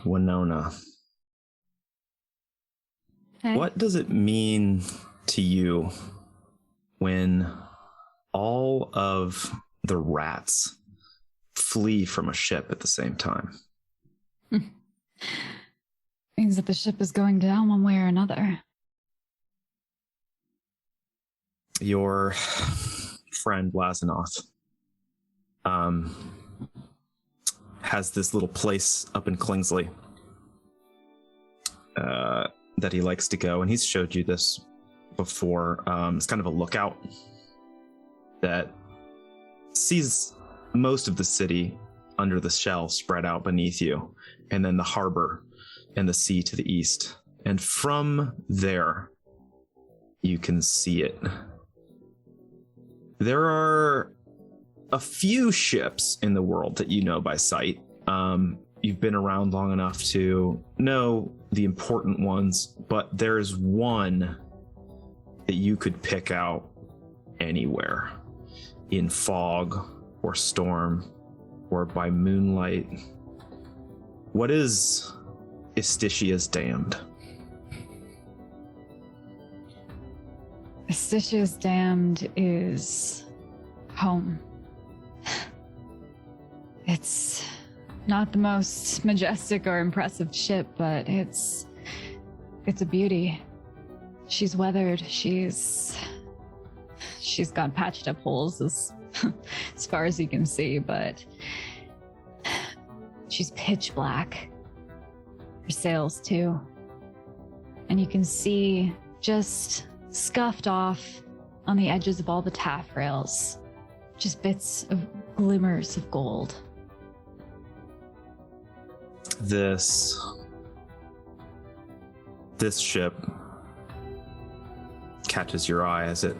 Winona, Hey. What does it mean to you when all of the rats flee from a ship at the same time? Means that the ship is going down one way or another. Your friend Lazanoth has this little place up in Klingsley that he likes to go, and he's showed you this before. It's kind of a lookout that sees most of the city under the shell spread out beneath you, and then the harbor and the sea to the east. And from there, you can see it. There are a few ships in the world that you know by sight. You've been around long enough to know the important ones, but there's one that you could pick out anywhere, in fog or storm or by moonlight. What is Istitia's Damned? Istitia's Damned is home. It's not the most majestic or impressive ship, but it's a beauty. She's weathered. She's got patched up holes as far as you can see, but she's pitch black. Her sails too. And you can see just scuffed off on the edges of all the taffrails, just bits of glimmers of gold. This ship catches your eye as it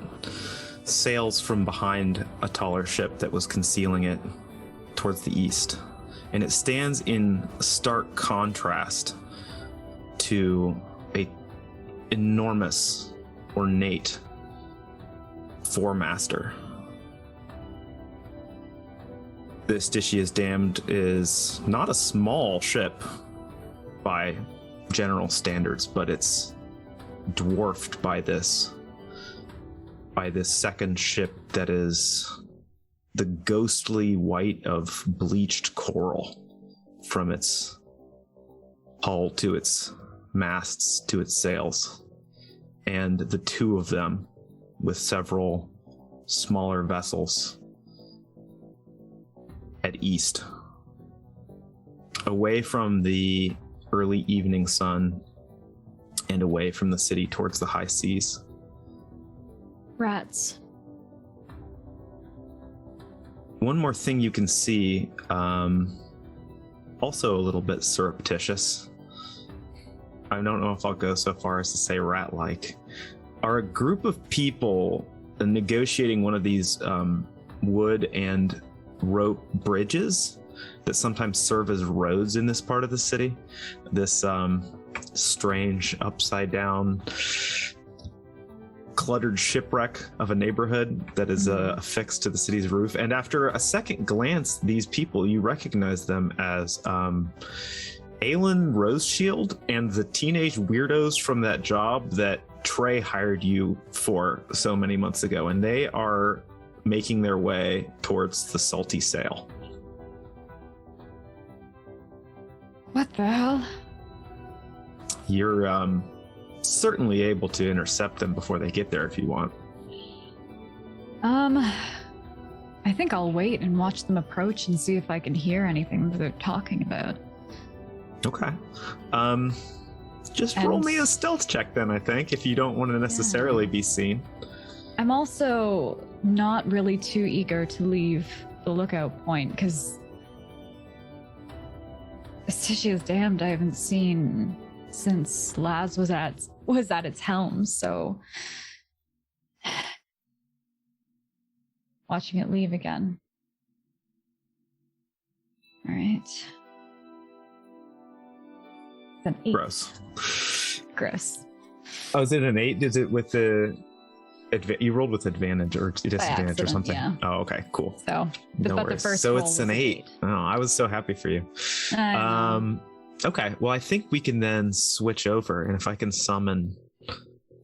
sails from behind a taller ship that was concealing it towards the east. And it stands in stark contrast to a enormous, ornate four-master. The Istitia's Damned is not a small ship by general standards, but it's dwarfed by this second ship that is the ghostly white of bleached coral from its hull to its masts to its sails, and the two of them with several smaller vessels at east, away from the early evening sun and away from the city towards the high seas. Rats. One more thing you can see, also a little bit surreptitious, I don't know if I'll go so far as to say rat-like, are a group of people negotiating one of these wood and rope bridges that sometimes serve as roads in this part of the city. This strange upside down cluttered shipwreck of a neighborhood that is affixed to the city's roof. And after a second glance, these people, you recognize them as Aelin Roseshield and the teenage weirdos from that job that Trey hired you for so many months ago. And they are making their way towards the salty sail. What the hell? You're certainly able to intercept them before they get there if you want. I think I'll wait and watch them approach and see if I can hear anything that they're talking about. Okay. Just roll me a stealth check then, I think, if you don't want to necessarily be seen. I'm also not really too eager to leave the lookout point, because Stishi is damned I haven't seen since Laz was at its helm, so watching it leave again. All right. It's an 8. Gross. Oh, is it an 8? Is it with the you rolled with advantage or disadvantage or something? Yeah. Oh, okay, cool. So, no but worries. the first so roll it's an was 8. Oh, I was so happy for you. Okay, well, I think we can then switch over, and if I can summon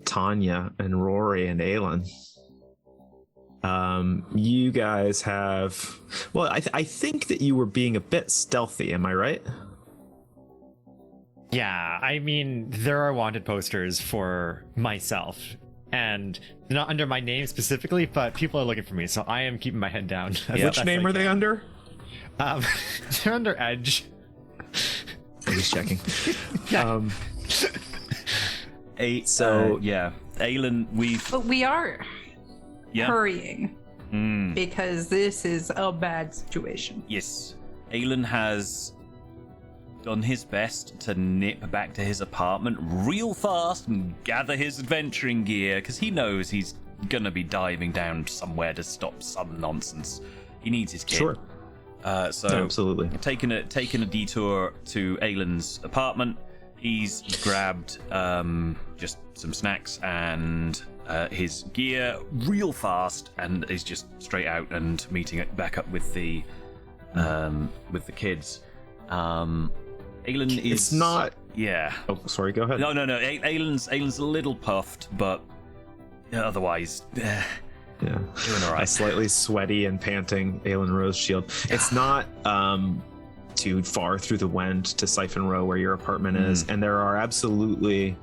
Tanya and Rory and Aelin, you guys have. Well, I think that you were being a bit stealthy. Am I right? Yeah, I mean, there are wanted posters for myself, and they're not under my name specifically, but people are looking for me, so I am keeping my head down. Which name are they under? They're under Edge. I'm just checking. Aelin, But we are hurrying because this is a bad situation. Yes, Aelin has done his best to nip back to his apartment real fast and gather his adventuring gear, because he knows he's gonna be diving down somewhere to stop some nonsense. He needs his kid. Sure. So absolutely. Taking a detour to Aelin's apartment, he's grabbed just some snacks and his gear real fast, and is just straight out and meeting it back up with the kids. Aelin is. It's not. Yeah. Oh, sorry. Go ahead. No. Aelin's a little puffed, but otherwise. Yeah, doing all right. A slightly sweaty and panting Aelin Roseshield. It's not too far through the Wend to Siphon Row where your apartment is, and there are absolutely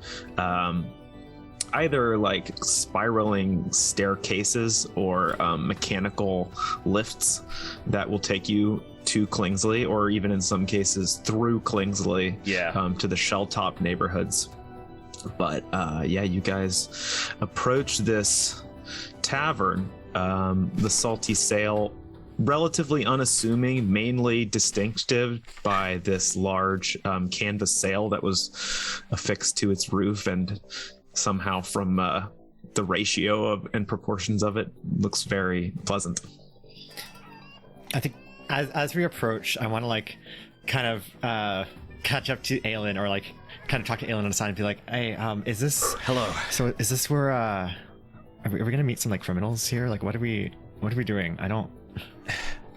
either like spiraling staircases or mechanical lifts that will take you to Klingsley, or even in some cases through Klingsley to the Shelltop neighborhoods. But you guys approach this tavern, the Salty Sail, relatively unassuming, mainly distinctive by this large canvas sail that was affixed to its roof, and somehow from the ratio of and proportions of it looks very pleasant. I think as we approach, I want to like kind of catch up to Aelin, or like kind of talk to Aelin on the side and be like, hey, is this hello? So is this where are we gonna meet some like criminals here? Like what are we doing?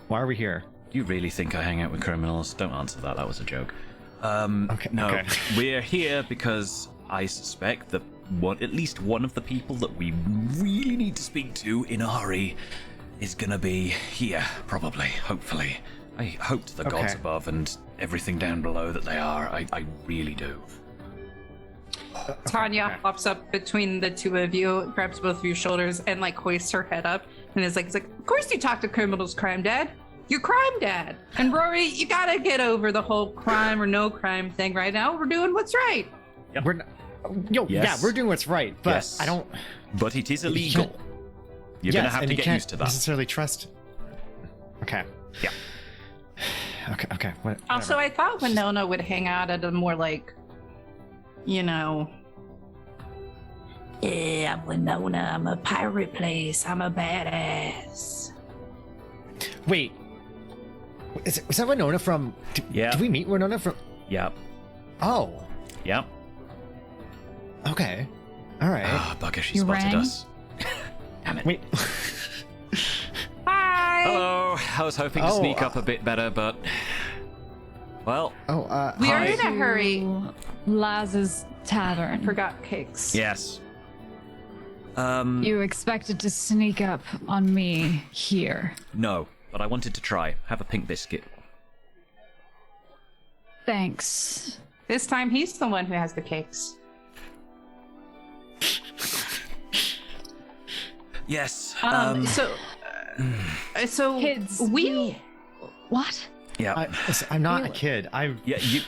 Why are we here? You really think I hang out with criminals? Don't answer that. That was a joke. Okay. No, okay. We're here because I suspect that at least one of the people that we really need to speak to in a hurry is gonna be here, probably, hopefully. I hope to the gods above and everything down below that they are. I really do. Tanya pops up between the two of you, grabs both of your shoulders, and like hoists her head up, and is like, of course you talk to criminals, crime dad. You're crime dad. And Rory, you gotta get over the whole crime or no crime thing right now. We're doing what's right. Yep. We're doing what's right, but yes. I don't. But it is illegal. You're gonna have to get used to that. Necessarily trust. Okay. Yeah. Okay. Also, I thought Winona would hang out at a more like, yeah, I'm Winona. I'm a pirate place. I'm a badass. Wait. Was that Winona from? Did we meet Winona from? Yep. Oh. Yep. Okay. All right. Bugger, she spotted us. Wait. Hi. Hello. I was hoping to sneak up a bit better, but well. We are Hi. in a hurry. Laz's tavern. Forgot cakes. Yes. You expected to sneak up on me here. No, but I wanted to try. Have a pink biscuit. Thanks. This time he's the one who has the cakes. Yes. So Kids, we. What? Yeah. I'm not a kid. Yeah. You.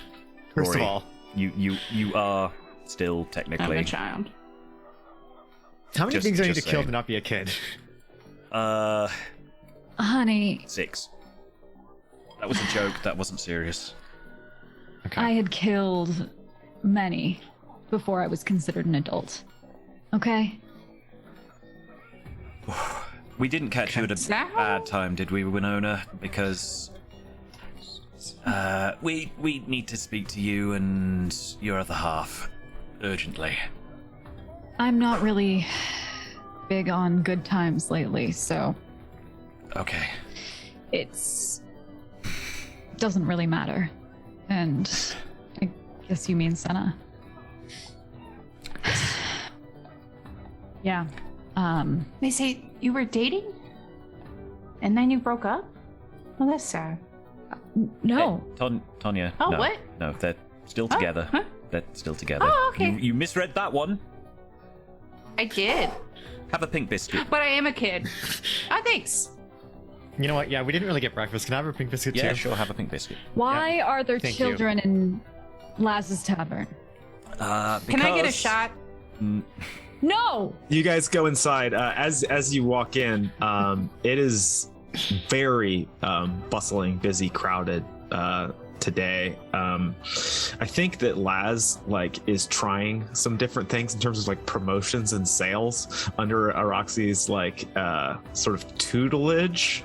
First Rory, of all, you are still I'm technically. a child. how many Just- things do I need to just kill saying. to not be a kid? Honey, 6. That was a joke. That wasn't serious. Okay. I had killed many before I was considered an adult. Okay? We didn't catch you at a that bad time, did we, Winona? Because we need to speak to you and your other half urgently. I'm not really big on good times lately, so Okay. it's doesn't really matter. And I guess you mean Senna. Yeah. They say you were dating, and then you broke up. Well, that's sad. No. Hey, Tonya. Oh, no, what? No, they're still together. huh? They're still together. Oh, okay. You misread that one. I did, Have a pink biscuit. but I am a kid. Thanks. You know what? Yeah, we didn't really get breakfast. Can I have a pink biscuit Yeah, too? sure. Have a pink biscuit. Why are there Thank you. children in Laz's tavern? Can I get a shot? No! You guys go inside. As you walk in, it is very bustling, busy, crowded today. I think that Laz is trying some different things in terms of promotions and sales under Araxi's sort of tutelage.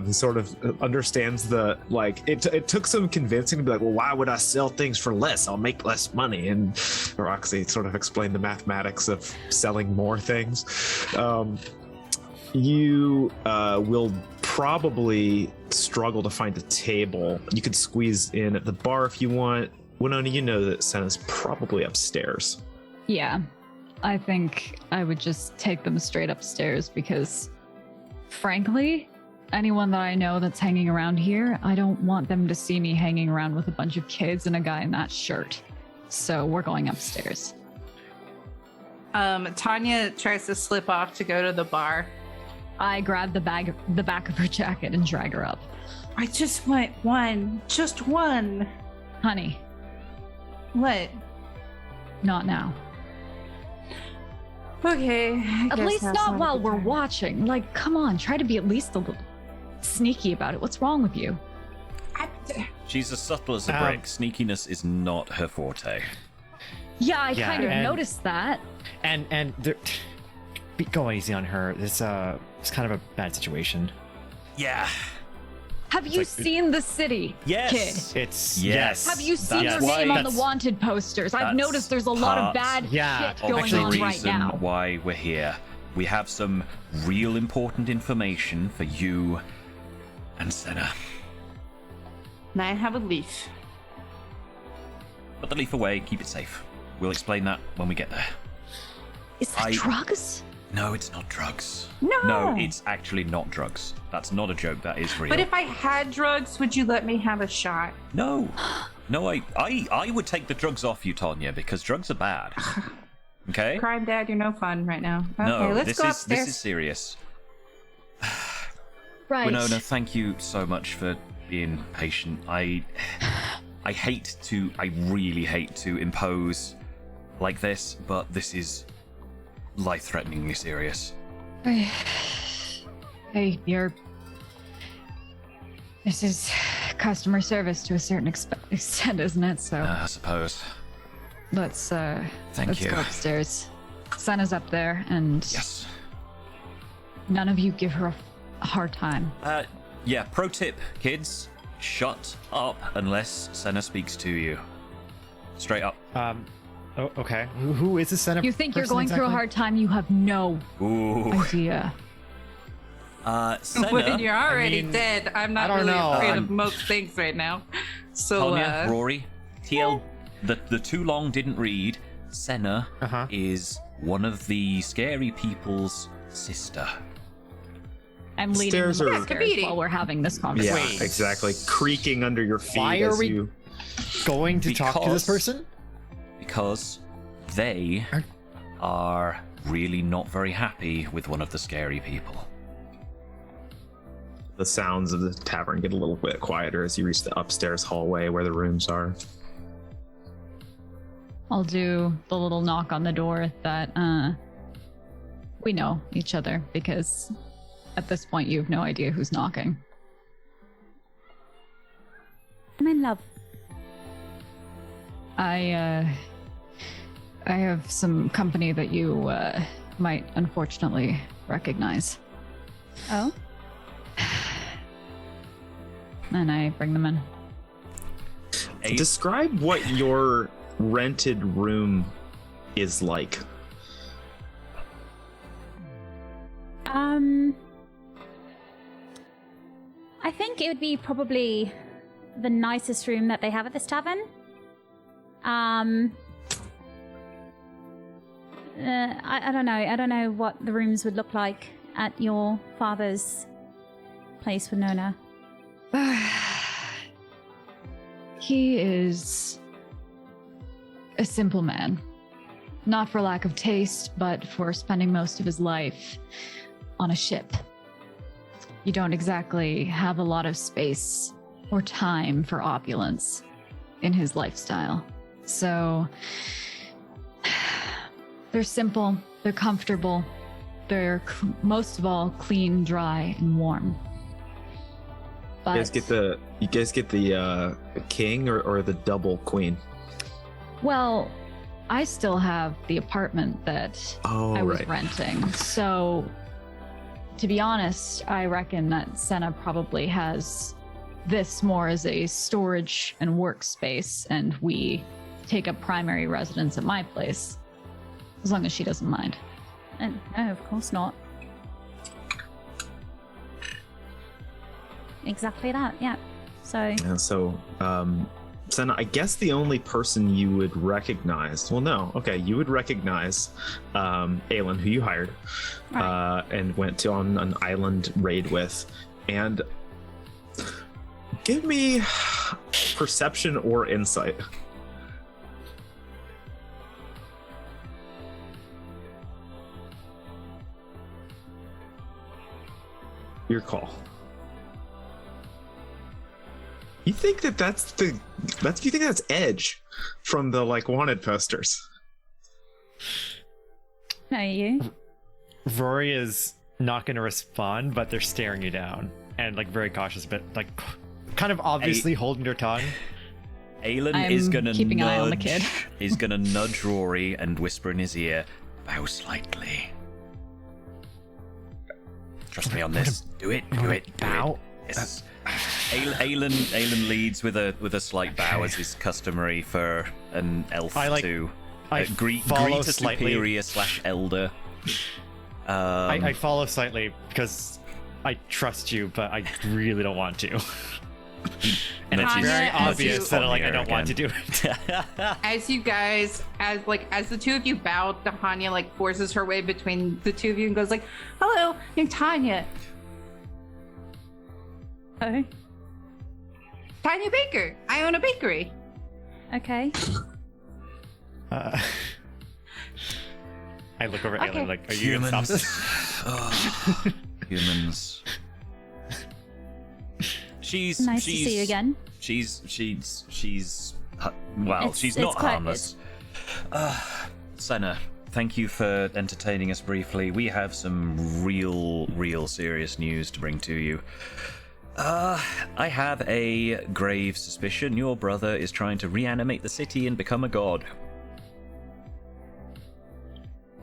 He sort of understands the it took some convincing to be well, why would I sell things for less? I'll make less money. And Araxi sort of explained the mathematics of selling more things. You will probably struggle to find a table. You could squeeze in at the bar if you want. Winona, you know that Senna's probably upstairs. Yeah. I think I would just take them straight upstairs because, frankly, anyone that I know that's hanging around here, I don't want them to see me hanging around with a bunch of kids and a guy in that shirt. So we're going upstairs. Tanya tries to slip off to go to the bar. I grab the back of her jacket and drag her up. I just want one. Just one. Honey, What? not now. Okay. At least not while we're watching. Come on, try to be at least a little sneaky about it. What's wrong with you? She's as subtle as a brick. Sneakiness is not her forte. Yeah, I Yeah, kind of and- noticed that. And there, go easy on her. It's kind of a bad situation. Yeah. Have you seen the city, Yes. kid? It's Yes. Have you seen That's her name why- on the wanted posters? I've that's noticed there's a lot of part bad Yeah, shit going actually, on right reason now. why we're here. We have some real important information for you and Senna. And I have a leaf. Put the leaf away, keep it safe. We'll explain that when we get there. Is that drugs? No, it's not drugs. No. No, it's actually not drugs. That's not a joke, that is real. But if I had drugs, would you let me have a shot? No. No, I would take the drugs off you, Tonya, because drugs are bad. Okay? Crime Dad, you're no fun right now. Okay, No, let's this go is upstairs. this is serious. Right. Winona, thank you so much for being patient. I really hate to impose like this, but this is life-threateningly serious. Hey, this is customer service to a certain extent, isn't it? So I suppose. let's Thank you. go upstairs. Senna's up there, and Yes. none of you give her a hard time. Yeah, pro tip, kids. Shut up unless Senna speaks to you. Straight up. Oh, okay. Who is this Senna? You think you're person going through a exactly? hard time? You have no Ooh. idea. Senna, When you're already I mean, dead, I'm not I don't really know. afraid of most things right now. So, Tanya, Rory, TL, the too long didn't read. Senna Uh-huh. is one of the scary people's sister. I'm leading Stairs them are- upstairs Yeah, while we're having this Yeah, conversation. Wait. exactly. Creaking under your feet Why are as we- you. Going to talk to this Because- person? Because they are really not very happy with one of the scary people. The sounds of the tavern get a little bit quieter as you reach the upstairs hallway where the rooms are. I'll do the little knock on the door that we know each other, because at this point you have no idea who's knocking. I'm in love. I have some company that you might unfortunately recognize. Oh? And I bring them in. Describe what your rented room is like. I think it would be probably the nicest room that they have at this tavern. I don't know. I don't know what the rooms would look like at your father's place with Nona. He is a simple man. Not for lack of taste, but for spending most of his life on a ship. You don't exactly have a lot of space or time for opulence in his lifestyle. So they're simple, they're comfortable, they're most of all clean, dry, and warm. But You guys get the king or the double queen? well, I still have the apartment that Oh, I was right. renting. So, to be honest, I reckon that Senna probably has this more as a storage and workspace, and we take up primary residence at my place, as long as she doesn't mind. And no, of course not. Exactly that, yeah. So, And so, Senna, I guess the only person you would recognize, well, no, okay, you would recognize Aelin, who you hired, and went on an island raid with. And give me perception or insight. Your call. You think that's you think that's Edge from the wanted posters? no, you. Rory is not going to respond, but they're staring you down and very cautious, but kind of obviously holding their tongue. Aelin I'm is gonna keeping an eye on the nudge- kid. is gonna nudge Rory and whisper in his ear, "Bow slightly. Trust me on this. Do it. Do it. Do Bow? it." Yes. Aelin leads with a slight bow, as is customary for an elf to greet follow a slightly. superior / elder. I follow slightly because I trust you, but I really don't want to. And it's Tanya, very as obvious you- that I don't want to do it. as you guys, as the two of you bow, Tanya forces her way between the two of you and goes "Hello, I'm Tanya. Oh, Tanya Baker. I own a bakery." okay. I look over at Okay. Aelin are you going to stop this? Oh, humans. She's Nice to see you again. She's she's It's not quite- harmless. Senna, thank you for entertaining us briefly. We have some real serious news to bring to you. I have a grave suspicion your brother is trying to reanimate the city and become a god.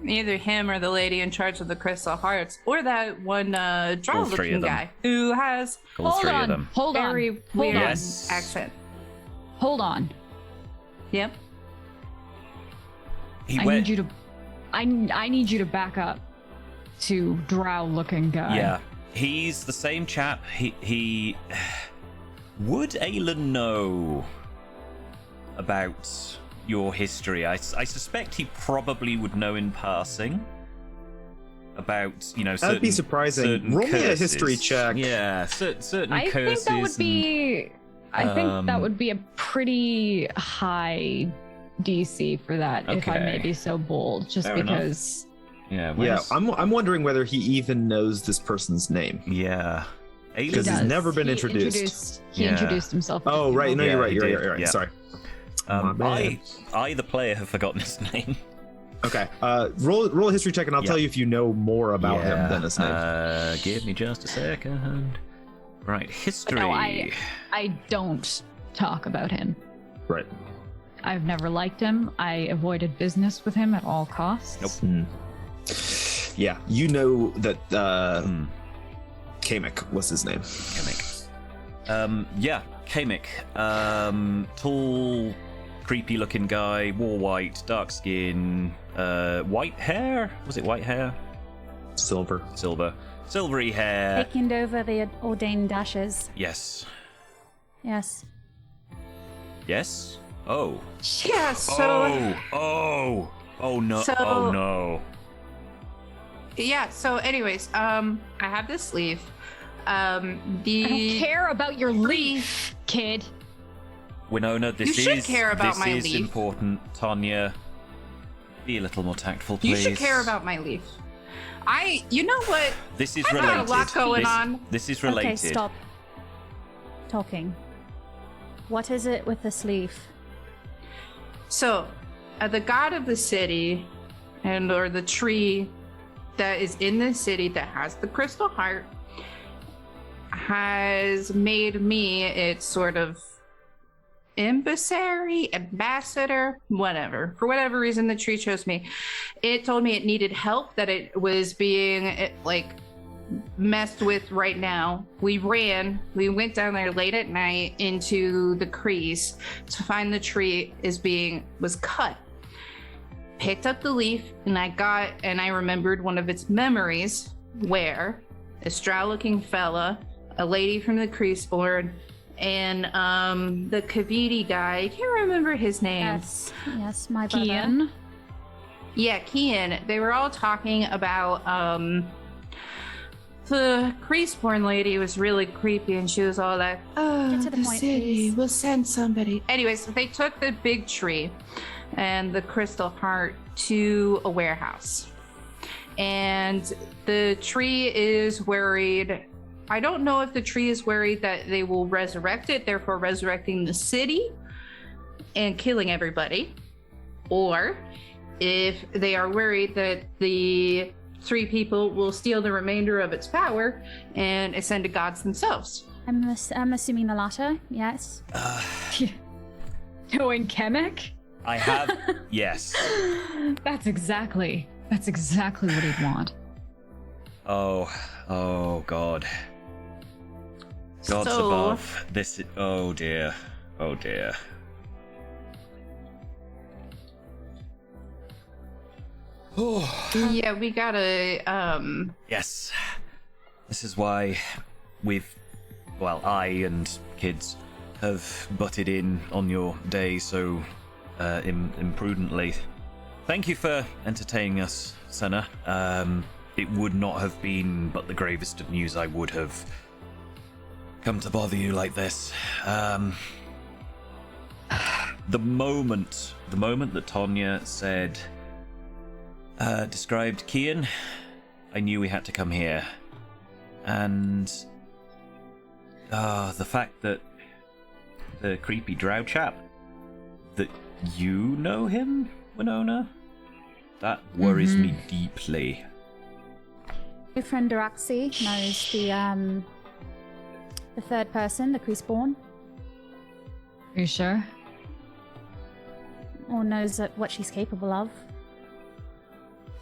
Either him or the lady in charge of the Crystal Hearts, or that one All three drow-looking of them. guy who has All Hold three on, of them. hold on, very hold weird on, Yes. accent. hold on. Yep. I need you to back up to drow-looking guy. Yeah, he's the same chap. He would Aelin know about your history? I suspect he probably would know in passing about, certain, that'd be surprising. Roll me a history check. Yeah, certain I curses. think that would be. I think that would be a pretty high DC for that, if I Okay. may be so bold. Just Fair enough. because. Yeah, Yeah, I'm wondering whether he even knows this person's name. yeah. Because Aelin, he's never been introduced. He Yeah. introduced himself. to Oh, right. No, people. you're right. he You're did, right. You're right. yeah. Sorry. My bad. I, the player, have forgotten his name. Okay. Roll a history check, and I'll Yeah. tell you if you know more about him than his name. Give me just a second. Right, history. No, I don't talk about him. Right. I've never liked him. I avoided business with him at all costs. Nope. Yeah, you know that Kamek was his name. Kamek. Kamek. Tall, creepy-looking guy, wore white, dark skin, white hair. Was it white hair? Silver. Silvery hair. Taking over the ordained dashes. Yes. Yes. Yes. Oh. Yeah, so Oh no. So- Oh no. yeah, so anyways, I have this sleeve. The I don't care about your leaf, kid. Winona, this You should is care about this my is leaf. important. Tanya, be a little more tactful, You please. should care about my leaf. You know what? This is I've got a related. lot going on. This is related. Okay, stop talking. What is it with the sleeve? So, the god of the city, or the tree that is in the city that has the crystal heart, has made me its sort of emissary, ambassador, whatever. For whatever reason, the tree chose me. It told me it needed help, that it was being messed with right now. We went down there late at night into the crease to find the tree was cut. Picked up the leaf, and I remembered one of its memories where a straw-looking fella, a lady from the crease board, and the Kaviti guy, I can't remember his name. Yes, my brother. Kian. Yeah, Kian. They were all talking about the Creaseborn lady was really creepy, and she was all like, "Oh, Get to the the point, city please." will send somebody." Anyways, they took the big tree and the crystal heart to a warehouse, and the tree is worried. I don't know if the tree is worried that they will resurrect it, therefore resurrecting the city and killing everybody, or if they are worried that the three people will steal the remainder of its power and ascend to gods themselves. I'm assuming the latter. Yes. Knowing Kemek? I have. Yes. That's exactly what he'd want. Oh God. Gods So- above. This. Oh dear. Oh dear. Yeah, we gotta Yes. This is why I and kids have butted in on your day so imprudently. Thank you for entertaining us, Senna. It would not have been but the gravest of news I would have come to bother you like this. The moment that Tonya said, described Kian, I knew we had to come here. And the fact that the creepy drow chap, that you know him, Winona, that worries me deeply. Your friend Daraxi knows the third person, the Creaseborn, Are you sure? or knows what she's capable of.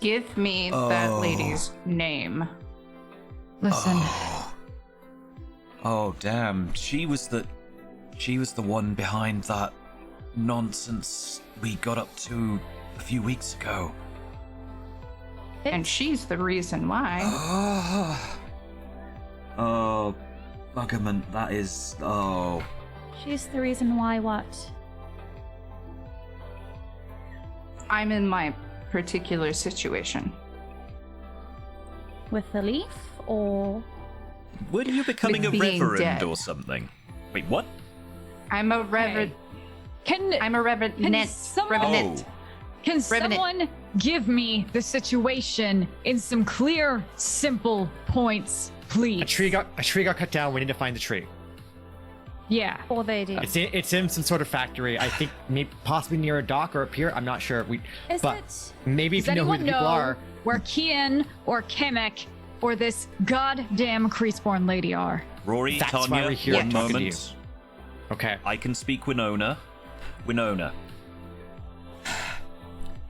give me that lady's name. Listen, Oh damn, she was the one behind that nonsense we got up to a few weeks ago. And she's the reason why. Oh, Buggerman, that is... Oh. She's the reason why what? I'm in my particular situation. With the leaf, or...? Were you becoming With a being reverend dead. or something? Wait, what? I'm a reverend. I'm a revenant. Revenant. Can Revenant. someone give me the situation in some clear, simple points, please? A tree got cut down. We need to find the tree. Yeah. Or they do. It's in some sort of factory. I think maybe possibly near a dock or a pier. I'm not sure. Is but it? maybe if Does you know who anyone the people know are. where Kian or Kemek or this goddamn Creaseborn lady are? Rory, That's why Tanya, we're here one talking to moment. Okay. I can speak Winona. Winona.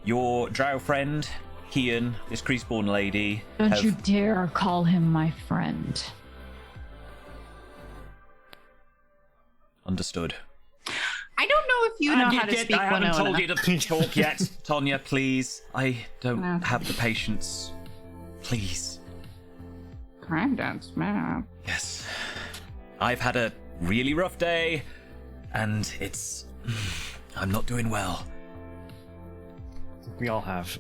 Your drow friend, Kian, this Creaseborn lady... Don't you dare call him my friend. Understood. I don't know if you know how to speak I haven't Winona. told you to talk yet. Tanya, please. I don't No. have the patience. Please. Crime dance, man. Yes. I've had a really rough day, and it's... I'm not doing well. We all have.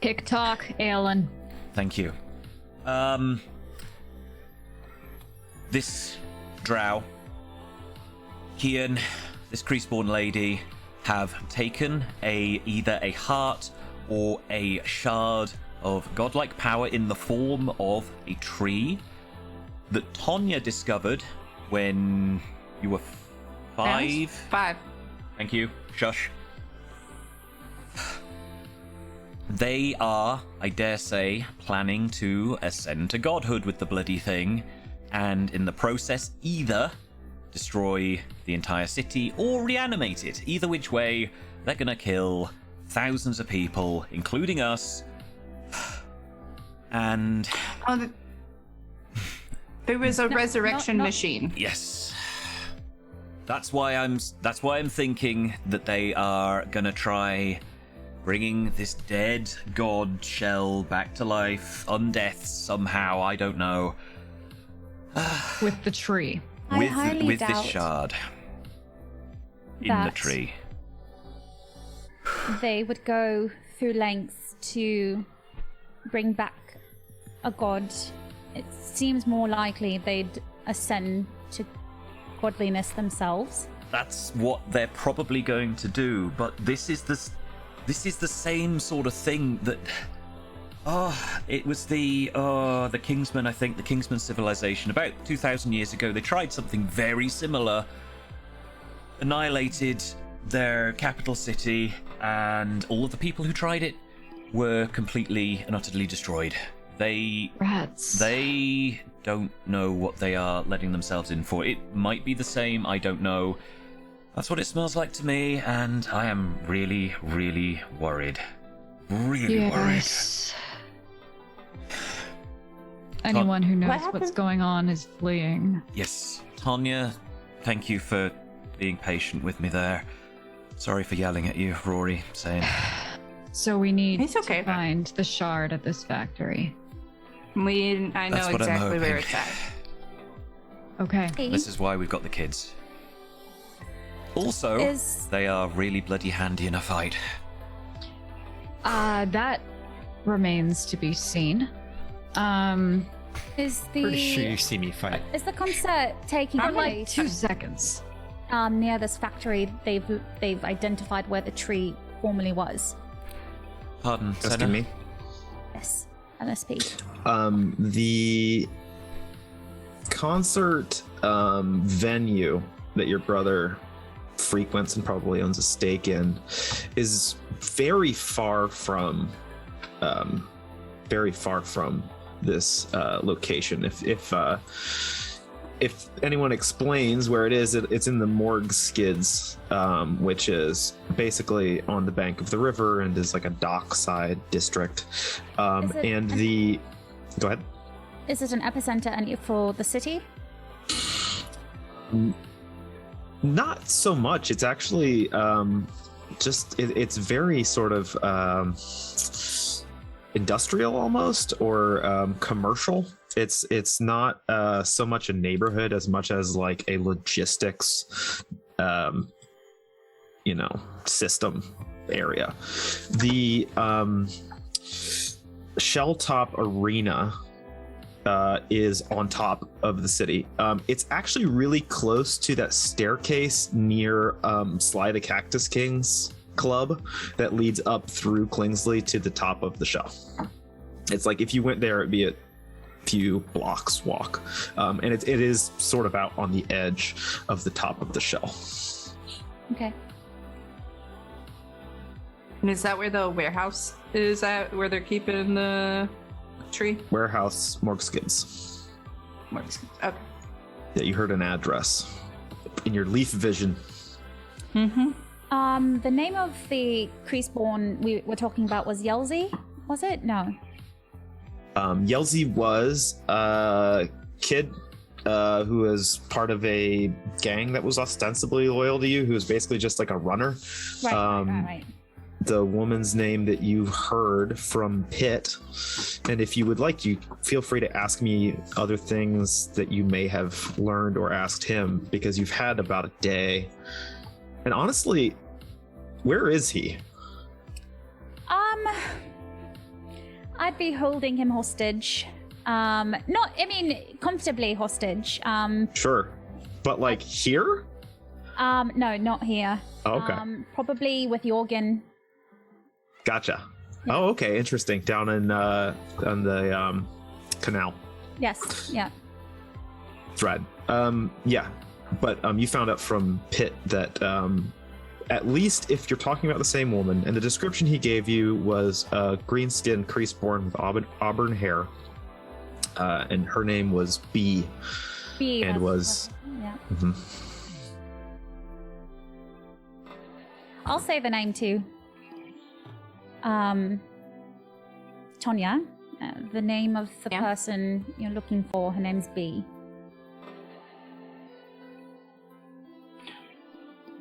TikTok, Aelin. Thank you. This drow, Kian, this Creaseborn lady, have taken either a heart or a shard of godlike power in the form of a tree that Tanya discovered when you were 5. 5. Thank you. Shush. They are, I dare say, planning to ascend to godhood with the bloody thing, and in the process either destroy the entire city or reanimate it. Either which way, they're gonna kill thousands of people, including us. And Oh, there was a resurrection not- machine. yes, that's why I'm thinking that they are gonna try bringing this dead god shell back to life, undeath somehow. I don't know. With the tree. I highly with this doubt shard in the that- tree. they would go through lengths to bring back a god. It seems more likely they'd ascend to godliness themselves. That's what they're probably going to do, but this is the same sort of thing that it was the Kingsmen, I think, the Kingsman civilization about 2,000 years ago. They tried something very similar, annihilated their capital city, and all of the people who tried it were completely and utterly destroyed. Rats. They don't know what they are letting themselves in for. It might be the same, I don't know. That's what it smells like to me, and I am really, really worried. Really worried. Yes. Anyone who knows what's going on is fleeing. Yes. Tanya, thank you for being patient with me there. Sorry for yelling at you, Rory, saying... So we need It's okay. to find the shard at this factory. I know That's what I'm exactly where hoping. it's at. Okay. This is why we've got the kids. Also, they are really bloody handy in a fight. That remains to be seen. Is the Pretty sure you see me fight. is the concert taking For like place 2 seconds. near this factory? They've identified where the tree formerly was. Pardon, Asking Senna? me. Yes, LSP. The concert venue that your brother frequents and probably owns a stake in is very far from this location. If anyone explains where it is, it's in the Morgue Skids, which is basically on the bank of the river and is like a dockside district. Go ahead. Is it an epicenter for the city? Not so much. It's actually it's very sort of industrial almost, or commercial. It's not so much a neighborhood as much as like a logistics system area. The Shelltop Arena is on top of the city. It's actually really close to that staircase near Sly the Cactus King's club that leads up through Klingsley to the top of the shell. It's like if you went there, it'd be a few blocks walk, and it is sort of out on the edge of the top of the shell. Okay. And is that where the warehouse is at, where they're keeping the tree? Warehouse, Morgskins. Okay. Yeah, you heard an address in your leaf vision. Mm-hmm. The name of the Creaseborn we were talking about was Yelzy, was it? No. Yelzy was a kid who was part of a gang that was ostensibly loyal to you, who was basically just like a runner. Right. The woman's name that you heard from Pitt, and if you would like, you feel free to ask me other things that you may have learned or asked him, because you've had about a day. And honestly, where is he? I'd be holding him hostage. Comfortably hostage. Sure, but like here? No, not here. Oh, okay. Probably with Jorgen. Gotcha. Yeah. Oh, okay, interesting. Down in on the canal. Yes. Yeah. Thread. Yeah, but you found out from Pitt that at least if you're talking about the same woman, and the description he gave you was green-skinned Creaseborn with auburn hair, and her name was B. B. And was. Yeah. Mm-hmm. I'll say the name too. Tonya, the name of the person you're looking for, her name's B.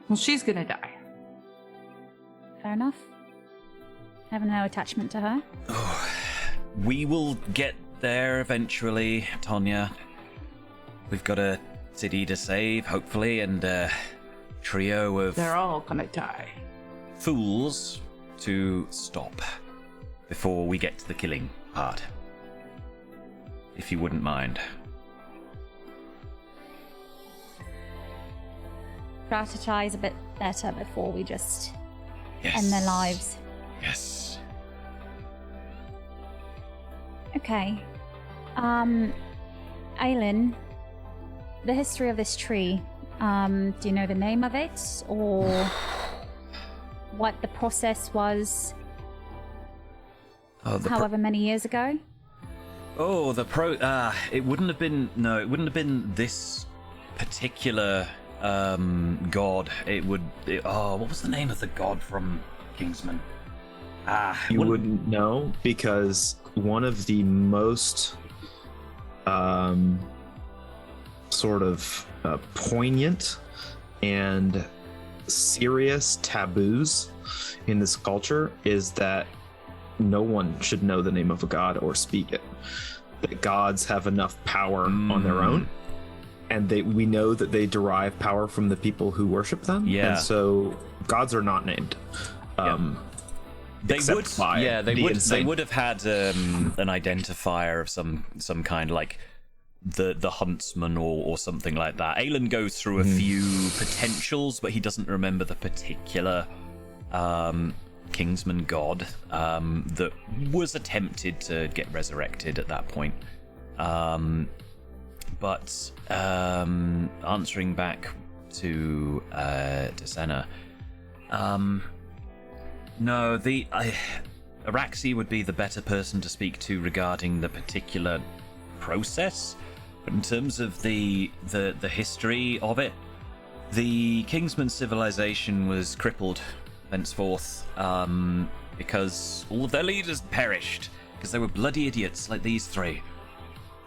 Well, she's gonna die. Fair enough. I have no attachment to her. Oh, we will get there eventually, Tonya. We've got a city to save, hopefully, and a trio of They're all gonna die. fools to stop before we get to the killing part. If you wouldn't mind. Strategize a bit better before we just Yes. end their lives. Yes. Okay. Aylin, the history of this tree, do you know the name of it, or what the process was however many years ago? Oh, it wouldn't have been this particular god. What was the name of the god from Kingsman? You wouldn't know, because one of the most sort of poignant and serious taboos in this culture is that no one should know the name of a god or speak it. That gods have enough power on their own, and we know that they derive power from the people who worship them. Yeah. And so gods are not named. They would have had an identifier of some kind, like the huntsman or something like that. Aelin goes through a few potentials, but he doesn't remember the particular Kingsman god that was attempted to get resurrected at that point. But answering back to Senna, no, Araxi would be the better person to speak to regarding the particular process. But in terms of the history of it, the Kingsman civilization was crippled thenceforth because all of their leaders perished because they were bloody idiots like these three.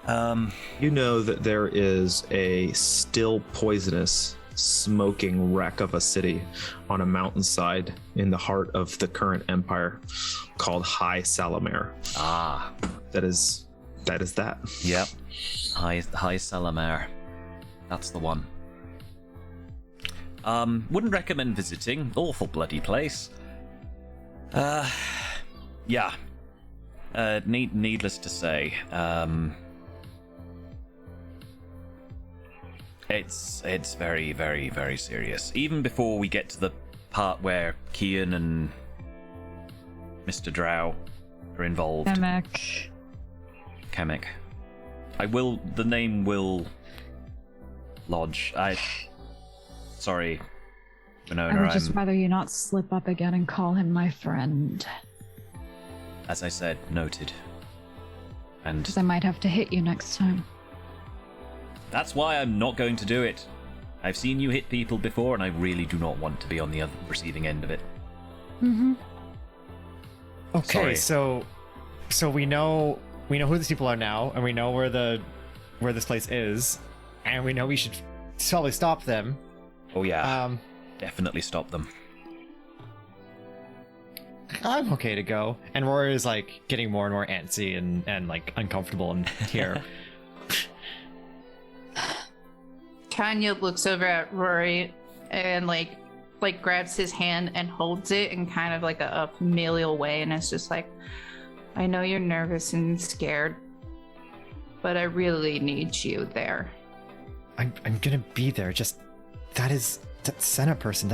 You know that there is a still poisonous smoking wreck of a city on a mountainside in the heart of the current empire called High Salamare. Ah, That is that. yep. High Salamare. That's the one. Wouldn't recommend visiting. Awful bloody place. Yeah. Needless to say, it's very, very, very serious. Even before we get to the part where Kian and Mr. Drow are involved. Kamek. The name will lodge. Sorry, Winona. I would just rather you not slip up again and call him my friend. As I said, noted. And Because I might have to hit you next time. that's why I'm not going to do it. I've seen you hit people before, and I really do not want to be on the other receiving end of it. Mm-hmm. Okay, Sorry. so we know who these people are now, and we know where this place is, and we know we should probably stop them. Oh yeah, definitely stop them. I'm okay to go. And Rory is like getting more and more antsy and like uncomfortable in here. Tanya looks over at Rory and like grabs his hand and holds it in kind of like a familial way, and it's just like, I know you're nervous and scared, but I really need you there. I'm gonna be there. Just that Senna person.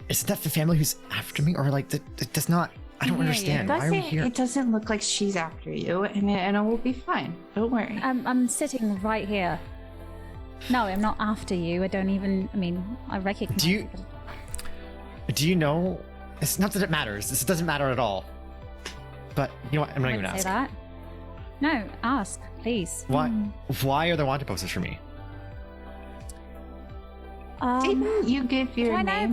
Isn't that the family who's after me, or like that does not? I don't understand. Why are we here? It doesn't look like she's after you, and it will be fine. Don't worry. I'm sitting right here. No, I'm not after you. I mean, I recognize Do you know? It's not that it matters. This doesn't matter at all. But you know what? I'm not even Don't asking. say that. No, ask, please. Why are there wanted posters for me? Didn't you give your would I name?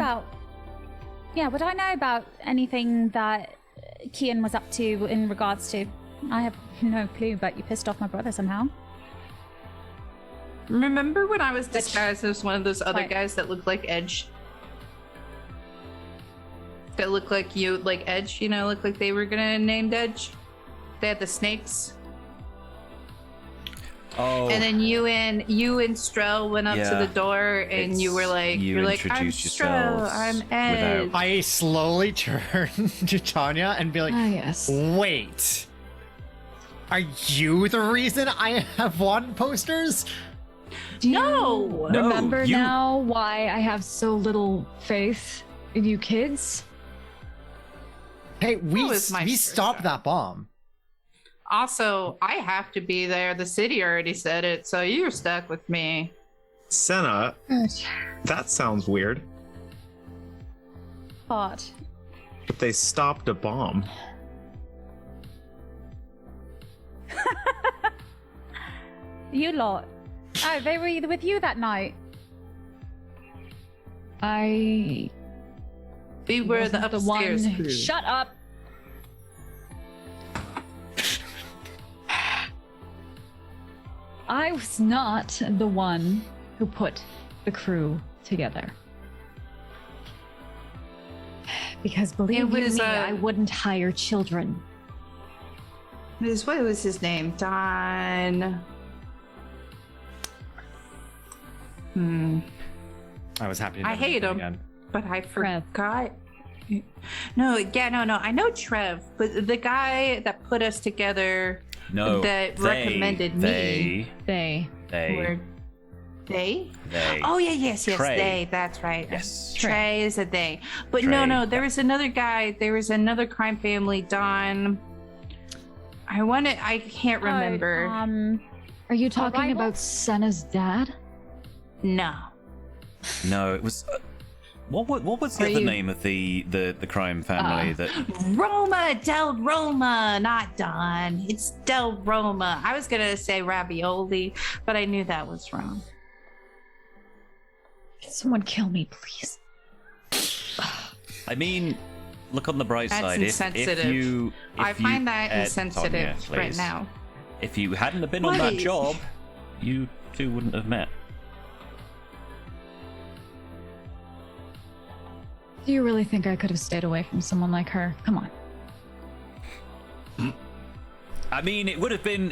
Would I know about anything that Kian was up to in regards to? I have no clue, but you pissed off my brother somehow. Remember when I was disguised as one of those other What? guys that looked like Edge? That looked like you, like Edge, looked like they were gonna named Edge. They had the snakes. Oh, And then you and Strel went up to Yeah. the door, and you were like, you "You're like, I'm introduced Strel, yourselves I'm Edge." without- I slowly turn to Tanya and be like, Ah, yes. wait. Are you the reason I have wanted posters? Do you No! No, remember you- now why I have so little faith in you kids? Hey, That we was my first stopped job. that bomb. Also, I have to be there. The city already said it, so you're stuck with me. Senna, that sounds weird. But But they stopped a bomb. you lot. Oh, they were with you that night. I We were the wasn't upstairs one. crew. Shut up. I was not the one who put the crew together. Because believe you was, me, I wouldn't hire children. What was his name? Don. I was happy to I never hate meet him. again. But I Trev. forgot. No. I know Trev, but the guy that put us together. No, that recommended me. They. Were they? They. Oh yeah, yes, Trey. they. That's right. Yes. Trey is a they. But Trey, no. There was another guy. There was another crime family. Don. I can't remember. Are you talking rival? about Senna's dad? No. No, it was. What was the Are other you- name of the crime family that? Roma, Del Roma, not Don. It's Del Roma. I was gonna say ravioli, but I knew that was wrong. Can someone kill me, please? I mean, look on the bright That's side. If insensitive. you, I find that Tonya, insensitive right please. now. If you hadn't have been on that Please. job, you two wouldn't have met. Do you really think I could have stayed away from someone like her? Come on. I mean, it would have been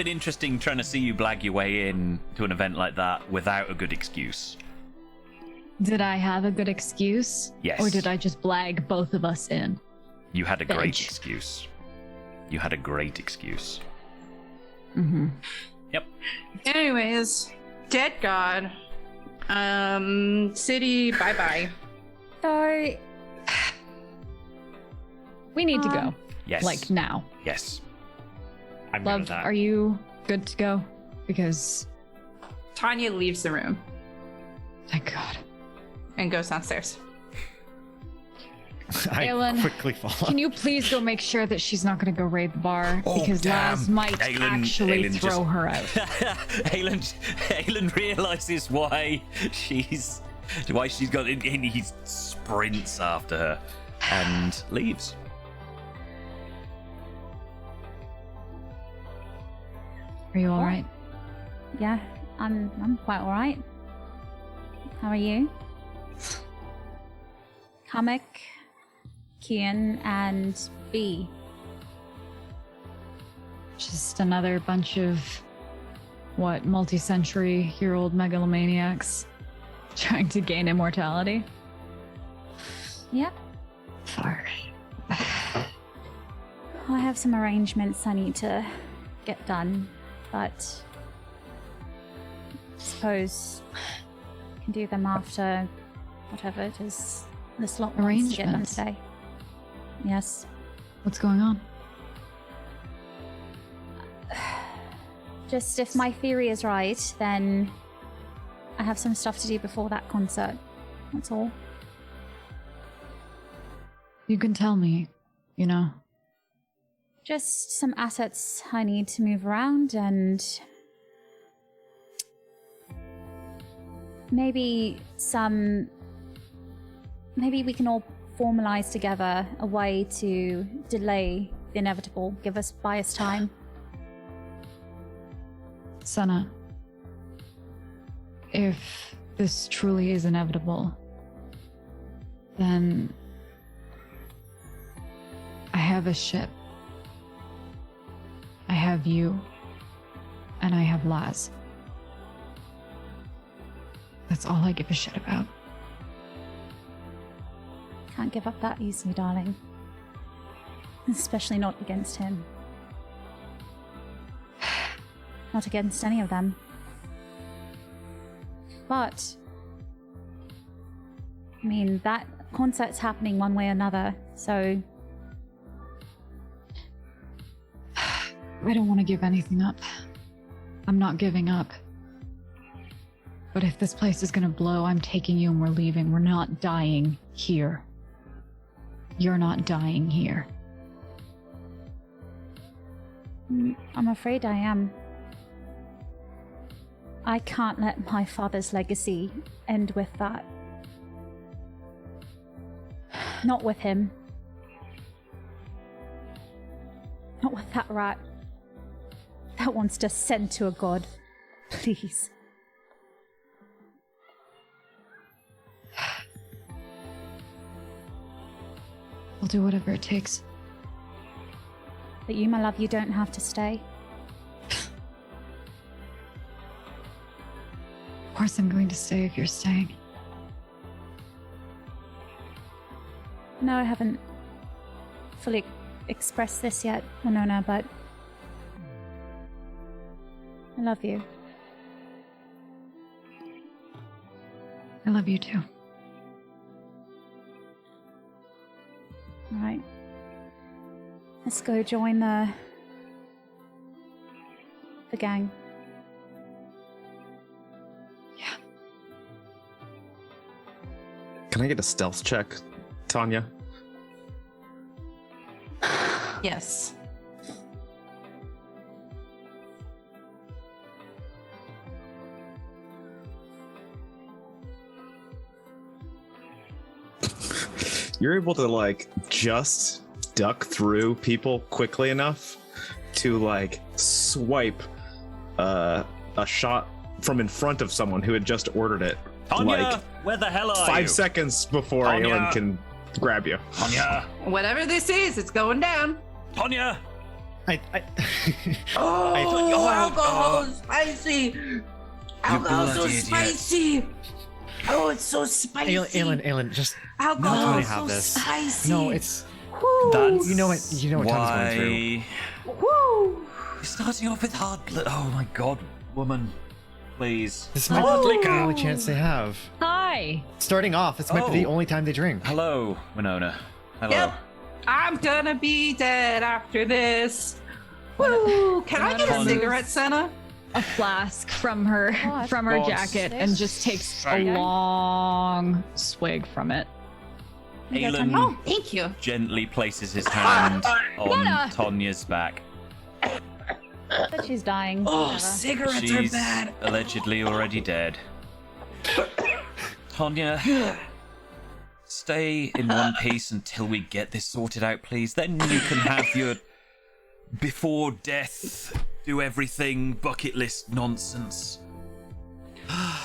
interesting trying to see you blag your way in to an event like that without a good excuse. Did I have a good excuse? Yes. Or did I just blag both of us in? You had a great Bench. excuse. You had a great excuse. Mm-hmm. Yep. Anyways, dead god. City, bye-bye. So, We need to go. Yes. Like now. Yes. I'm good with Love, that. are you good to go? Because, Tanya leaves the room thank God. and goes downstairs. I Aelin, quickly follow. Can you please go make sure that she's not going to go raid the bar? Because Laz might actually Aelin throw her out. Aelin realizes why she's got in. He sprints after her and leaves. Are you all right? yeah, I'm quite alright. How are you? Kamek, Kian, and B. Just another bunch of, multi-century-year-old megalomaniacs trying to gain immortality? Yep. Far. I have some arrangements I need to get done, but I suppose I can do them after whatever it is this lot wants to get done Arrangements? today. Yes. What's going on? Just if my theory is right, then I have some stuff to do before that concert. That's all. You can tell me, you know. Just some assets I need to move around and maybe we can all formalize together a way to delay the inevitable, buy us time. Senna, if this truly is inevitable, then I have a ship. I have you. And I have Laz. That's all I give a shit about. Can't give up that easily, darling. Especially not against him. Not against any of them. But, I mean, that concert's happening one way or another, so I don't want to give anything up. I'm not giving up. But if this place is gonna blow, I'm taking you and we're leaving. We're not dying here. You're not dying here. I'm afraid I am. I can't let my father's legacy end with that. Not with him. Not with that rat. That wants to send to a god. Please. I'll do whatever it takes. But you, my love, you don't have to stay. Of course I'm going to stay if you're staying. No, I haven't fully expressed this yet, Winona, but I love you. I love you too. All right. Let's go join the gang. Yeah. Can I get a stealth check, Tanya? Yes. You're able to like just duck through people quickly enough to like swipe a shot from in front of someone who had just ordered it Tanya, like where the hell are 5 you? seconds before Tanya. Aelin can grab you. Tanya, Whatever this is, it's going down. Tanya. I Oh, alcohol is spicy. Alcohol is so bloody idiot. spicy. Oh, it's so spicy. Aelin, just Alcohol no, is have so this. spicy. No, it's That's you know what Tony's going through. Woo. You're starting off with hard liquor. Oh my god, woman. Please. This might Hard be liquor. the only chance they have. Hi. Starting off, this might be the Oh. only time they drink. Hello, Winona. Hello. Yep. I'm gonna be dead after this. Woo. Can I get a Winona. cigarette, Senna? A flask from her God. jacket and just takes a Okay. long swig from it. Aelin Oh, thank you. gently places his hand on Tanya's back. But she's dying. Oh, Whatever. cigarettes She's are bad. allegedly already dead. Tanya, stay in one piece until we get this sorted out, please. Then you can have your before death, do everything bucket list nonsense.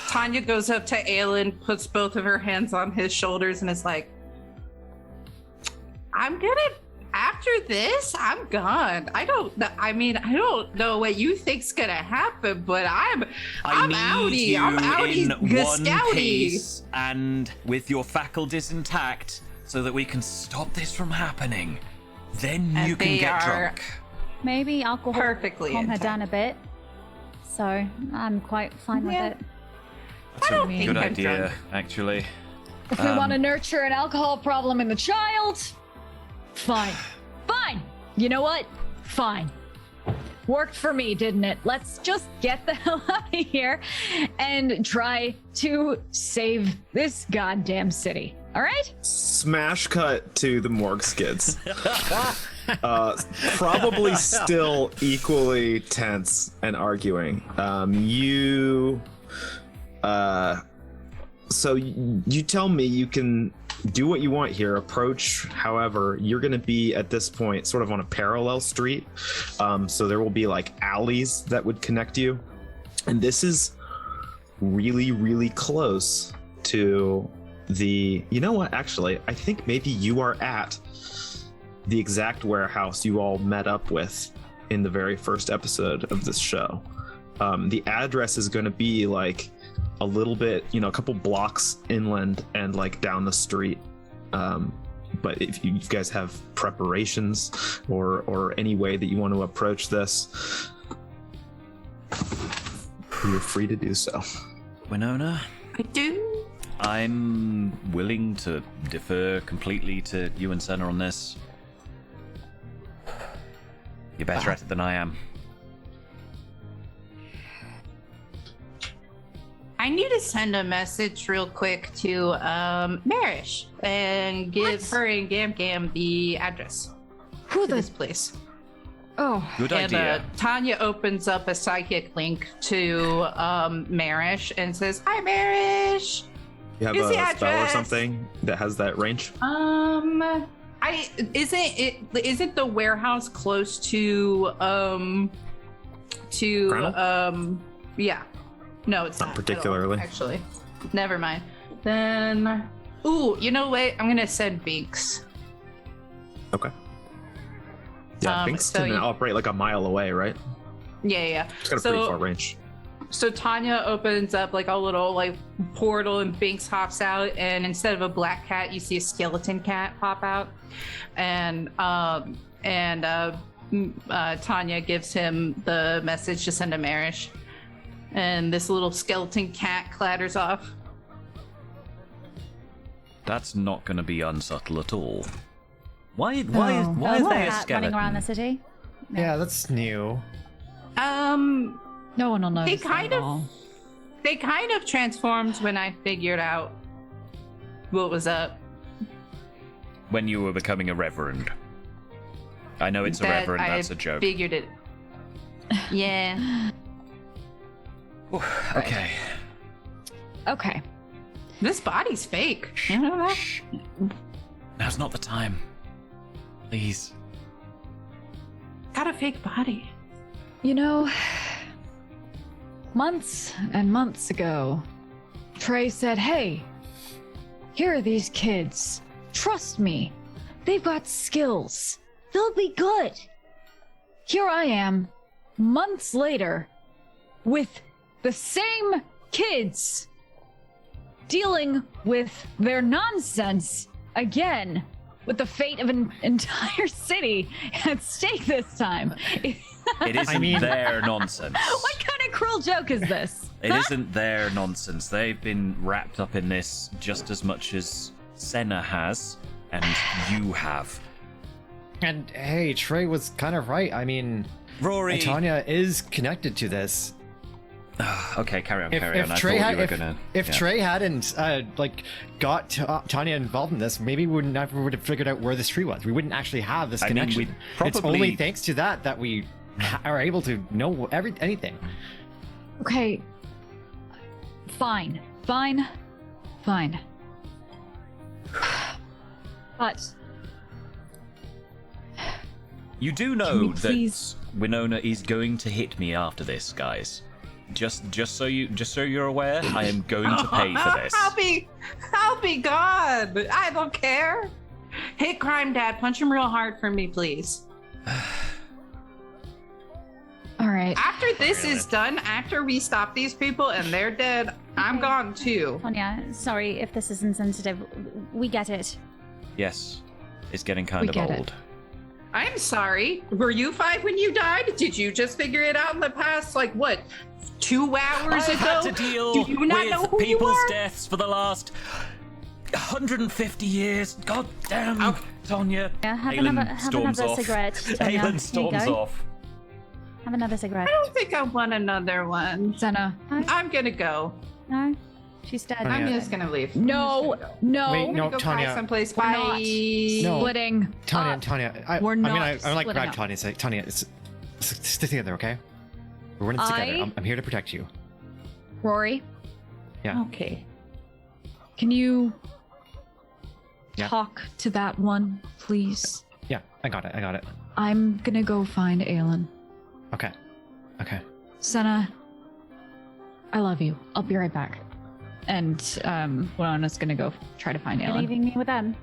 Tanya goes up to Aelin, puts both of her hands on his shoulders, and is like, after this, I'm gone. I don't know what you think's gonna happen, but I'm outie. I'm outie in one Gastouty. piece and with your faculties intact so that we can stop this from happening. Then And you can they get are drunk. Maybe alcohol will Perfectly calm her intact. down a bit. So I'm quite fine Yeah. with it. That's don't a think good I'm idea, drunk. actually. If we want to nurture an alcohol problem in the child, fine. Fine. You know what? Fine. Worked for me, didn't it? Let's just get the hell out of here and try to save this goddamn city. All right? Smash cut to the morgue skids. Probably still equally tense and arguing. So you tell me you can do what you want here, approach. However, you're going to be at this point sort of on a parallel street. So there will be like alleys that would connect you. And this is really, really close to you know what? Actually, I think maybe you are at the exact warehouse you all met up with in the very first episode of this show. The address is going to be like a little bit, a couple blocks inland and like down the street. But if you guys have preparations or any way that you want to approach this, you're free to do so. Winona, I do. I'm willing to defer completely to you and Senna on this. You're better at it than I am. I need to send a message real quick to Marish and give her and Gam Gam the address Who to this place. Oh, Good And idea. Tanya opens up a psychic link to Marish and says, "Hi, Marish. You have Here's the a spell or address. something that has that range? Isn't the warehouse close to Colonel? yeah. No, it's Not not particularly. at all, actually. Never mind. Then ooh, you know what? I'm gonna send Binks. Okay. Yeah, Binks so can you- operate like a mile away, right? Yeah. It's got a pretty far range. So Tanya opens up like a little like portal and Binks hops out, and instead of a black cat, you see a skeleton cat pop out, and Tanya gives him the message to send to Marish, and this little skeleton cat clatters off. That's not going to be unsubtle at all. Why is Oh, there a cat running skeleton? around the city. Yeah, that's new. no one will notice. They kind that at of- all. They kind of transformed when I figured out what was up. When you were becoming a reverend. I know it's a That reverend, I that's a joke. Figured it. Yeah. Okay. Okay. This body's fake. You know that? Now's not the time. Please. Got a fake body. You know, months and months ago, Trey said, hey, here are these kids. Trust me. They've got skills. They'll be good. Here I am, months later, with the same kids dealing with their nonsense again, with the fate of an entire city at stake this time. It isn't their nonsense. What kind of cruel joke is this? It isn't their nonsense. They've been wrapped up in this just as much as Senna has, and you have. And hey, Trey was kind of right. I mean, Rory. Tanya is connected to this. Okay, carry on. If I Trey thought had, you were gonna. if yeah. Trey hadn't got Tanya involved in this, maybe we would have figured out where this tree was. We wouldn't actually have this connection. It's only thanks to that we are able to know anything. Okay. Fine. But You do Can know we that please- Winona is going to hit me after this, guys. Just so you're aware, I am going to pay for this. I'll be gone. I don't care. Hit Crime Dad. Punch him real hard for me, please. all right. After this is done, after we stop these people and they're dead, I'm gone too. Tonya, sorry if this is insensitive. We get it. Yes, it's getting kind We of get it. old. I'm sorry. Were you 5 when you died? Did you just figure it out in the past, 2 hours I've ago? had to deal Do you not know with who you people's are? deaths for the last 150 years. God damn, Oh. Tonya. Yeah, have Aelin another storms off. cigarette. Tonya. Here Aelin you storms go. off. Have another cigarette. I don't think I want another one. Senna. I'm gonna go. No, she's dead. Oh, I'm yeah. just gonna leave. No. Wait, No. no, Go cry Tanya. someplace. We're Bye. not. No. Splitting. Tanya, up. We're not I like splitting grab up. Tanya and say, Tanya, stick together, okay? We're in this together. I'm here to protect you. Rory, Yeah. Okay. can you Yeah. talk to that one, please? Yeah, I got it. I'm gonna go find Aelin. Okay. Senna, I love you. I'll be right back. And Winona's gonna go try to find You're Aelin. leaving me with them.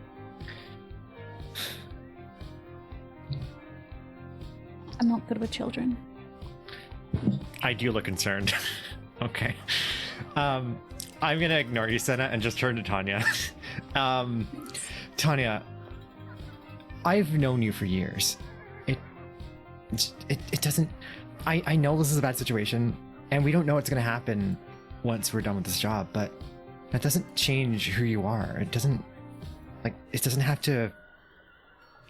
I'm not good with children. I do look concerned. Okay. I'm gonna ignore you, Senna, and just turn to Tanya. Tanya, I've known you for years. It doesn't. I know this is a bad situation, and we don't know what's gonna happen once we're done with this job, but that doesn't change who you are. It doesn't have to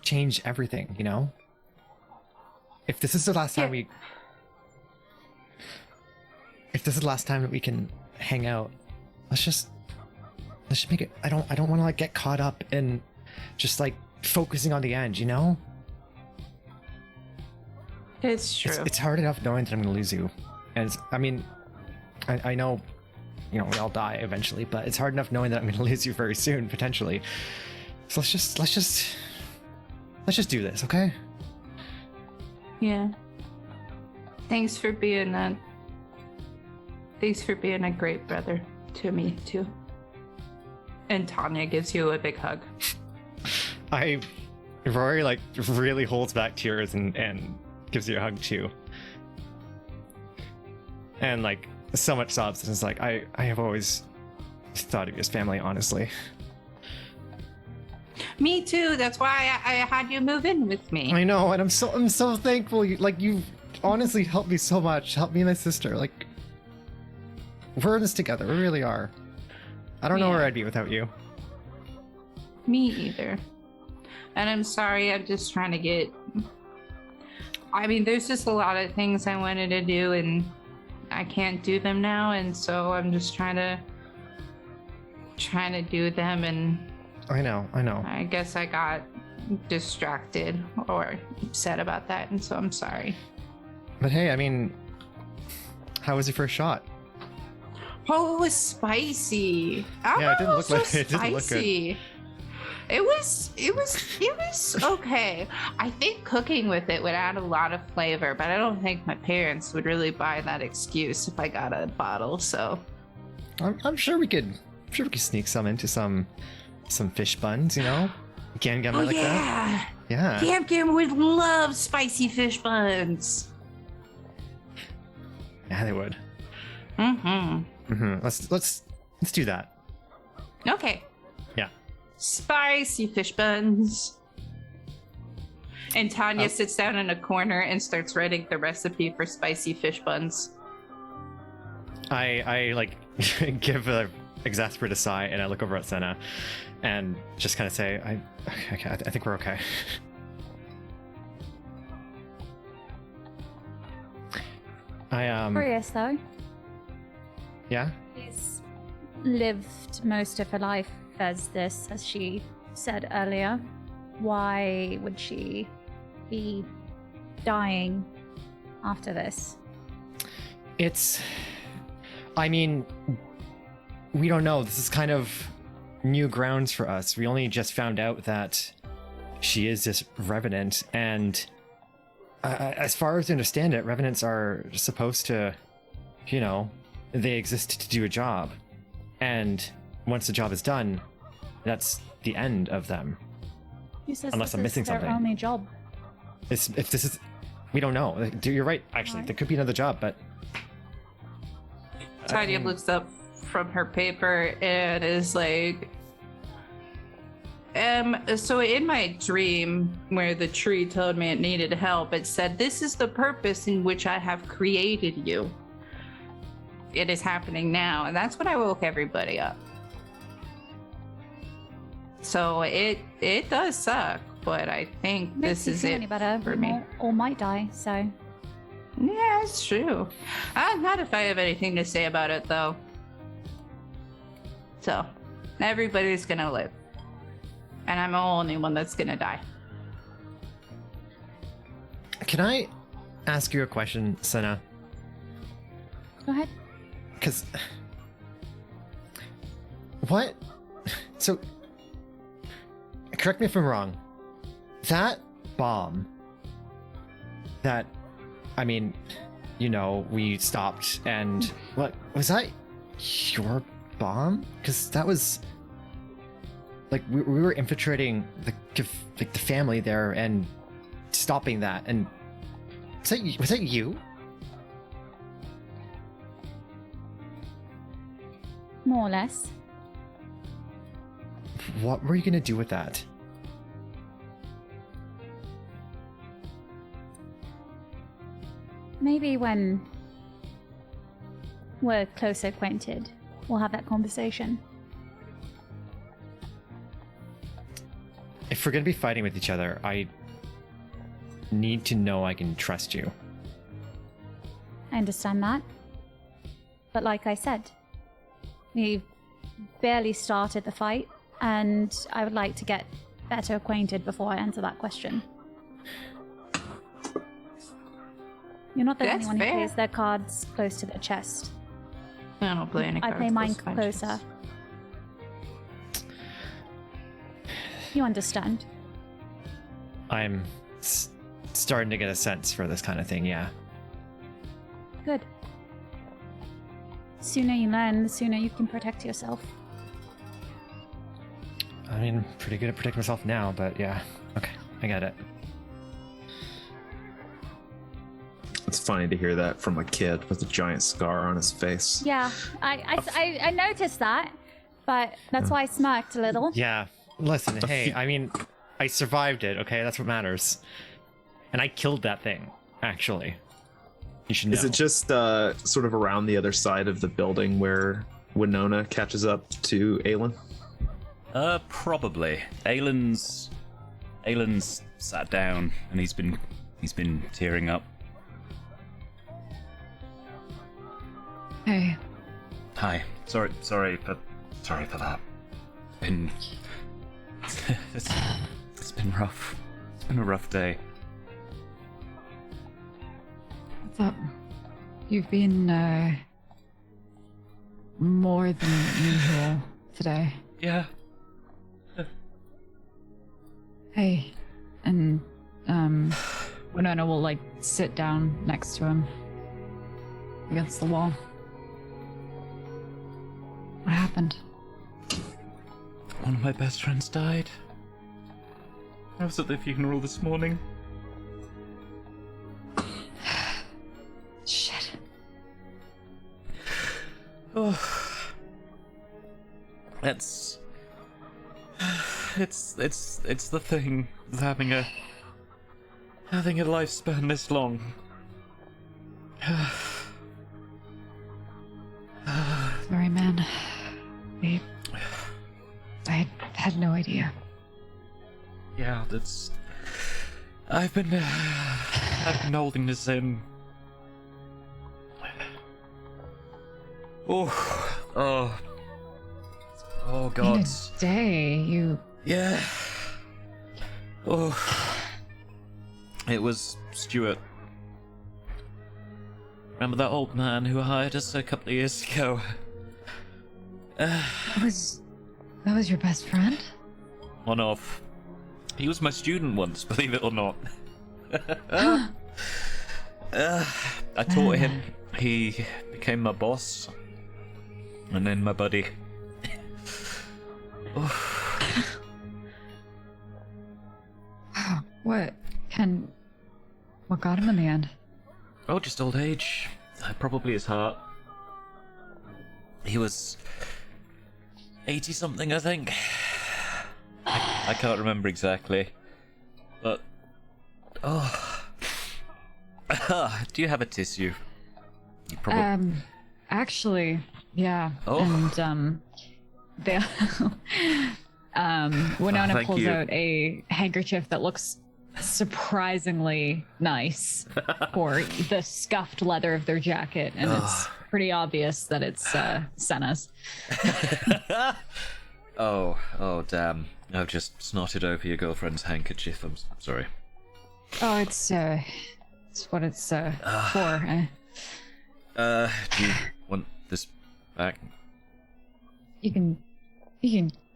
change everything, you know? If this is the last time if this is the last time that we can hang out, let's just make it. I don't want to get caught up in just focusing on the end, you know? It's true. It's hard enough knowing that I'm going to lose you. And I know, we all die eventually, but it's hard enough knowing that I'm going to lose you very soon, potentially. So let's just do this, okay? Yeah. Thanks for being a great brother to me too. And Tanya gives you a big hug. Rory really holds back tears and gives you a hug too. And so much sobs, and it's I have always thought of you as family, honestly. Me too. That's why I had you move in with me. I know, and I'm so thankful. You honestly helped me so much. Helped me and my sister. We're in this together. We really are. I don't know Yeah. where I'd be without you. Me either. And I'm sorry, I'm just trying to there's just a lot of things I wanted to do and I can't do them now, and so I'm just trying to do them, and I know. I guess I got distracted or upset about that, and so I'm sorry. But hey, how was your first shot? Oh, it was spicy. Yeah, it didn't look so like- it didn't look good. spicy. It was okay. I think cooking with it would add a lot of flavor, but I don't think my parents would really buy that excuse if I got a bottle. So I'm sure we could. I'm sure we could sneak some into some fish buns. You know, Gam Gam like that. Yeah. Gam Gam would love spicy fish buns. Yeah, they would. Mm-hmm. Let's do that. Okay. Yeah. Spicy fish buns. And Tanya sits down in a corner and starts writing the recipe for spicy fish buns. I like give a exasperated sigh and I look over at Senna and just kind of say, I think we're okay. Curious though. Yeah? She's lived most of her life as this, as she said earlier. Why would she be dying after this? I mean, we don't know. This is kind of new grounds for us. We only just found out that she is this revenant, and as far as I understand it, revenants are supposed to, they exist to do a job. And once the job is done, that's the end of them. Who says Unless I'm missing their something. only job? If this is, we don't know. You're right, actually. Right. There could be another job, but Tanya looks up from her paper and is like, so in my dream where the tree told me it needed help, it said, "This is the purpose in which I have created you." It is happening now, and that's when I woke everybody up. So it does suck, but I think Makes this you is feel it any better. for me. Or might die, so. Yeah, it's true. Not if I have anything to say about it, though. So, everybody's gonna live. And I'm the only one that's gonna die. can I ask you a question, Senna? Go ahead. Because what? So, correct me if I'm wrong. That bomb. That, I mean, we stopped and what was that? Your bomb? Because that was like we were infiltrating the family there and stopping that. And was that you? More or less. What were you gonna do with that? Maybe when we're closer acquainted, we'll have that conversation. If we're gonna be fighting with each other, I need to know I can trust you. I understand that. But like I said, we've barely started the fight, and I would like to get better acquainted before I answer that question. You're not the That's only one fair. who plays their cards close to their chest. I don't play any I cards play mine close to my closer. chest. You understand? I'm starting to get a sense for this kind of thing, yeah. Good. The sooner you learn, the sooner you can protect yourself. I mean, I'm pretty good at protecting myself now, but yeah. Okay, I got it. It's funny to hear that from a kid with a giant scar on his face. Yeah, I noticed that, but that's why I smirked a little. Yeah, listen, hey, I mean, I survived it, okay? That's what matters. And I killed that thing, actually. You should know. Is it just sort of around the other side of the building where Winona catches up to Aelin? Probably. Aelin's sat down and he's been tearing up. Hey, Hi. Sorry for that. It's been rough. It's been a rough day. what's up? You've been more than usual today. Yeah. Hey, and Winona will like sit down next to him against the wall. happened? One of my best friends died. I was at the funeral this morning. Shit. Oh. It's the thing with having a lifespan this long. Sorry, man. I had no idea. Yeah, that's. I've been holding this in. Oh, God. In a day, you. Yeah. Oh. It was Stuart. Remember that old man who hired us a couple of years ago? That was your best friend? One of. He was my student once, believe it or not. I taught him. He became my boss. And then my buddy. What got him in the end? Oh, just old age. Probably his heart. He was 80-something, I think. I can't remember exactly. But... Oh... Do you have a tissue? You probably... Actually, yeah. Oh. And, they... Winona thank pulls you. out a handkerchief that looks surprisingly nice for the scuffed leather of their jacket, and it's pretty obvious that it's Senna's. Oh, damn. I've just snotted over your girlfriend's handkerchief. I'm sorry. Oh, it's what it's for. Do you want this back? You can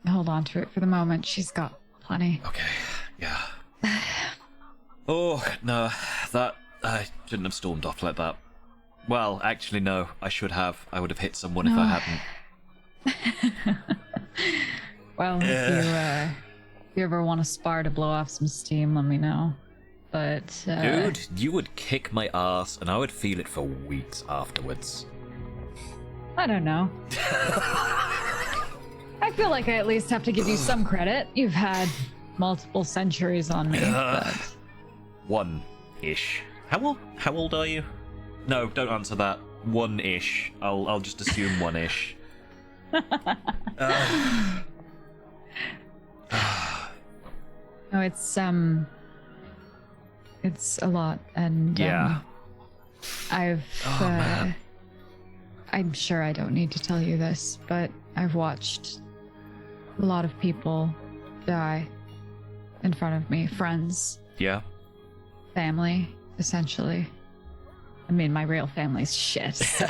hold on to it for the moment. She's got plenty. Okay, yeah. Oh, no, that... I shouldn't have stormed off like that. Well, actually, no, I should have. I would have hit someone if I hadn't. Well, if you ever want to spar to blow off some steam, let me know. But, Dude, you would kick my ass, and I would feel it for weeks afterwards. I don't know. I feel like I at least have to give you some credit. You've had multiple centuries on me, but... One-ish. How old are you? No, don't answer that. One-ish. I'll just assume one-ish. No, it's a lot, and Yeah. I'm sure I don't need to tell you this, but I've watched a lot of people die in front of me. Friends, Yeah. family, essentially. I mean, my real family's shit, so...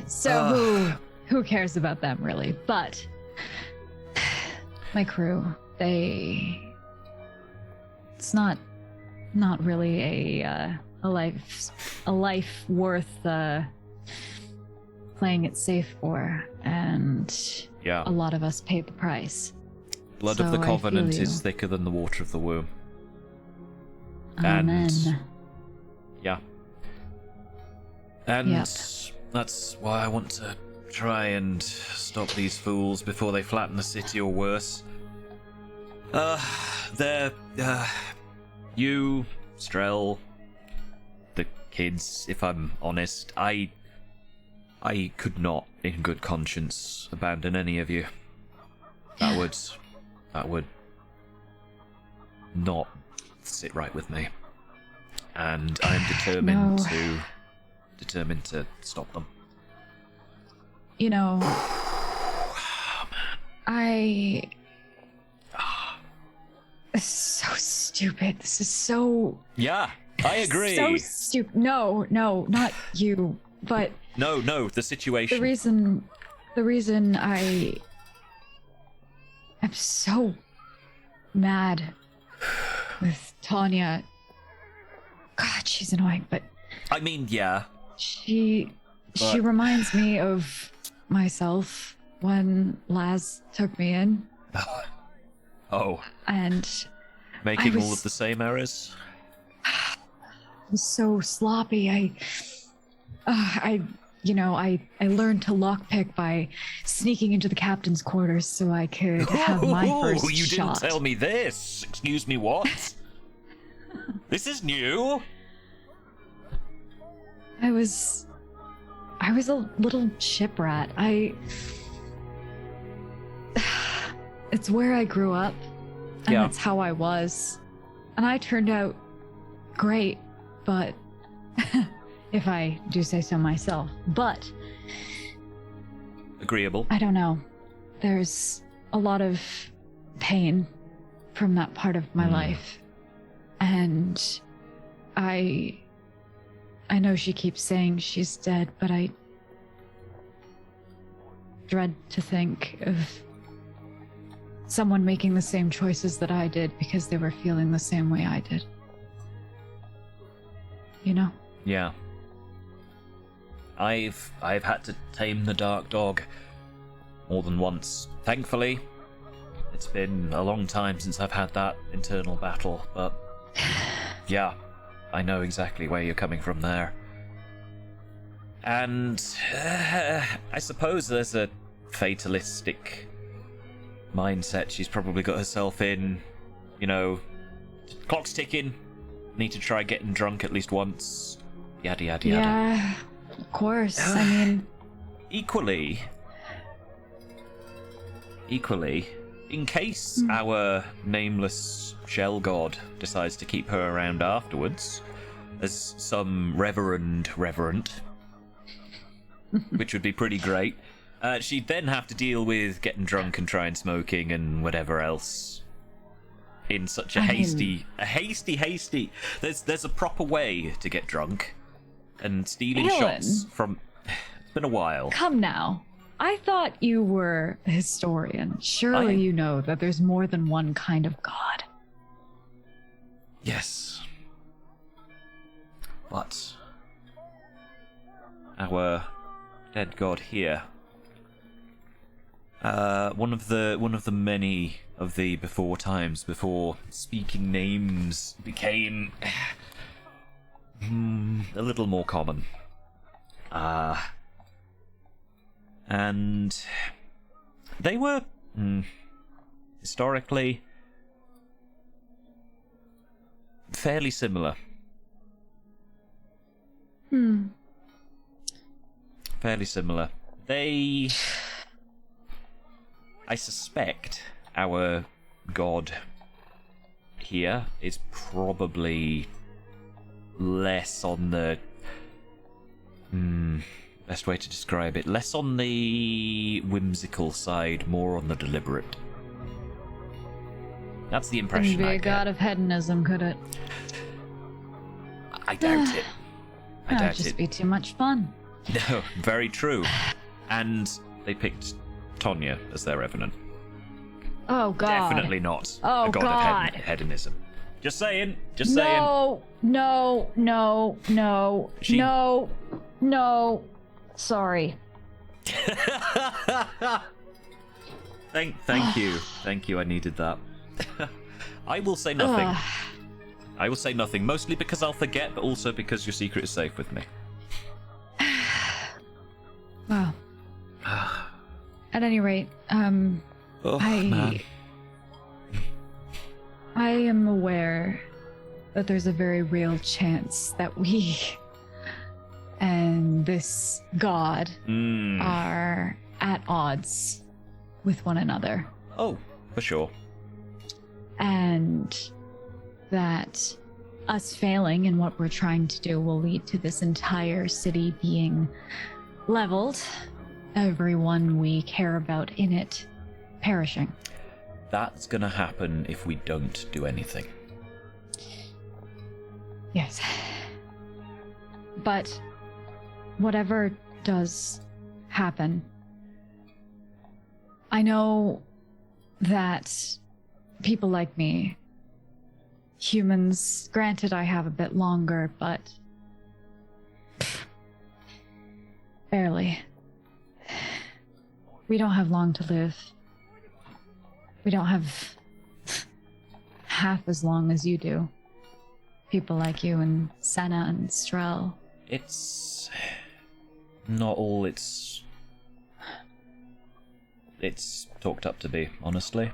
So who cares about them, really? But my crew, it's not really a life worth playing it safe for, and Yeah. a lot of us paid the price. Blood So of the I Covenant feel is you. thicker than the water of the womb. Amen. Yeah. And Yep. that's why I want to try and stop these fools before they flatten the city or worse. You, Strel, the kids, if I'm honest, I could not, in good conscience, abandon any of you. That would not sit right with me. And I am determined to stop them. You know, This is so stupid. This is so... Yeah, I agree. So stupid. No, not you, but... No, the situation. The reason I am so mad with Tanya... God, she's annoying, but... I mean, yeah. She But- reminds me of myself when Laz took me in. Oh, And making I all was- of the same errors? I was so sloppy. I learned to lockpick by sneaking into the captain's quarters so I could have my first you shot. didn't tell me this. Excuse me, what? This is new. I was a little ship rat. It's where I grew up, and Yeah. that's how I was. And I turned out great, but if I do say so myself. But Agreeable. I don't know. There's a lot of pain from that part of my life. And I know she keeps saying she's dead, but I dread to think of someone making the same choices that I did because they were feeling the same way I did. You know? Yeah. I've had to tame the dark dog more than once. Thankfully, it's been a long time since I've had that internal battle, but yeah, I know exactly where you're coming from there. And I suppose there's a fatalistic mindset she's probably got herself in. You know, clock's ticking, need to try getting drunk at least once, yada yada yada. Yeah, of course. I mean, Equally, in case our nameless shell god decides to keep her around afterwards, as some reverend, which would be pretty great, she'd then have to deal with getting drunk and trying smoking and whatever else. In such a hasty. There's a proper way to get drunk, and stealing Alan. shots from. It's been a while. come now. I thought you were a historian. Surely am. you know that there's more than one kind of god. Yes. But our dead god here, one of the many of the before times before speaking names became a little more common. And they were historically fairly similar. Fairly similar. I suspect our god here is probably less on the best way to describe it, less on the whimsical side, more on the deliberate. That's the impression Couldn't be I a get. god of hedonism, could it? I doubt it. I That'd doubt just it. be too much fun. No, very true. And they picked Tonya as their revenant. Oh god. Definitely not Oh, a god God. of hedonism. Just saying. Just saying. No. She- No. Sorry. Thank you. Thank you. I needed that. I will say nothing. Ugh. I will say nothing, mostly because I'll forget, but also because your secret is safe with me. Wow. At any rate, Oh, I am aware that there's a very real chance that we and this god are at odds with one another. Oh, for sure. And that us failing in what we're trying to do will lead to this entire city being leveled, everyone we care about in it perishing. That's gonna happen if we don't do anything. Yes. But whatever does happen, I know that people like me, humans, granted I have a bit longer, but barely. we don't have long to live. We don't have half as long as you do. People like you and Senna and Strel. It's not all it's talked up to be, honestly.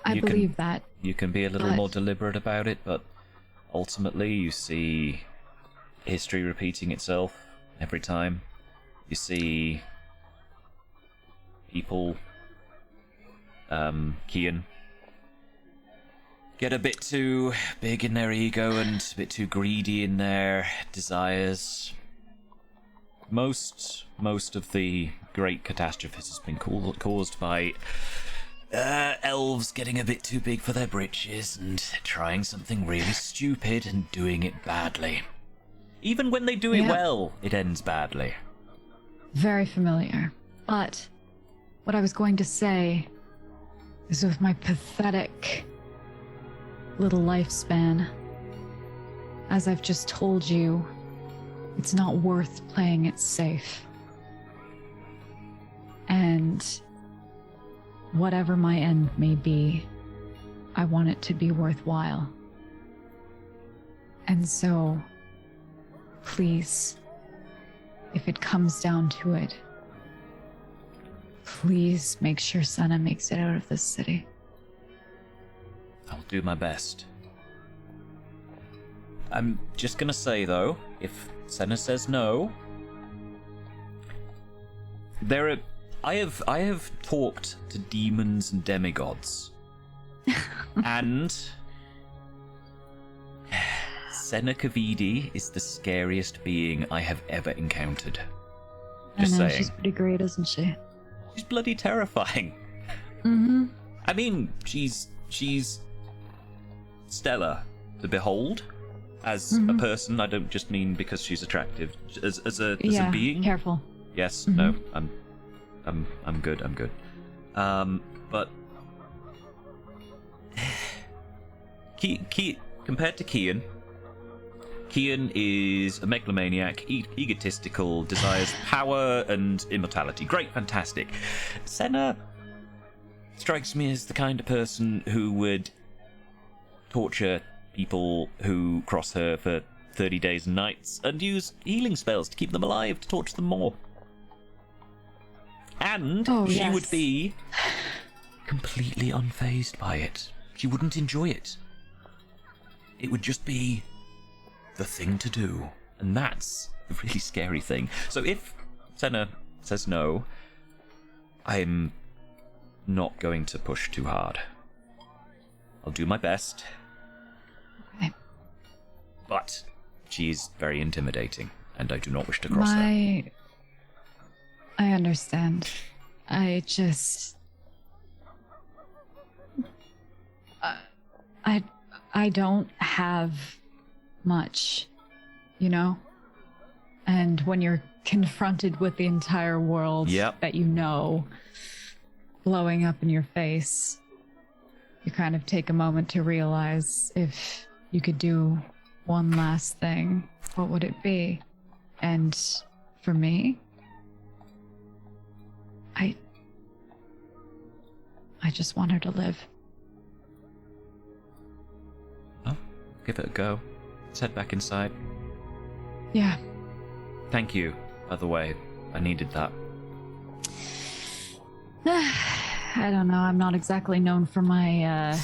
I believe that. You can be a little more deliberate about it, but ultimately you see history repeating itself every time. You see people, Kian, get a bit too big in their ego and a bit too greedy in their desires. Most of the great catastrophes has been caused by elves getting a bit too big for their britches and trying something really stupid and doing it badly. Even when they do it well, it ends badly. Very familiar. But what I was going to say is, with my pathetic little lifespan, as I've just told you, it's not worth playing it safe. And whatever my end may be, I want it to be worthwhile. And so, please, if it comes down to it, please make sure Senna makes it out of this city. I'll do my best. I'm just gonna say, though, if Senna says no, I have talked to demons and demigods, and Senna Kavidi is the scariest being I have ever encountered. Just I know, saying. she's pretty great, isn't she? She's bloody terrifying. Mm-hmm. I mean, she's stellar to behold as a person. I don't just mean because she's attractive. As a being. Careful. Yes. No. I'm good. But compared to Kian is a megalomaniac, egotistical, desires power and immortality. Great, fantastic. Senna strikes me as the kind of person who would torture people who cross her for 30 days and nights and use healing spells to keep them alive, to torture them more. And she would be completely unfazed by it. She wouldn't enjoy it. It would just be the thing to do. And that's the really scary thing. So if Senna says no, I'm not going to push too hard. I'll do my best. Okay. But she's very intimidating, and I do not wish to cross her. I understand. I don't have much, you know? And when you're confronted with the entire world that you know blowing up in your face, you kind of take a moment to realize, if you could do one last thing, what would it be? And for me, I just want her to live. Oh, give it a go. Let's head back inside. Yeah. Thank you, by the way. I needed that. I don't know. I'm not exactly known for my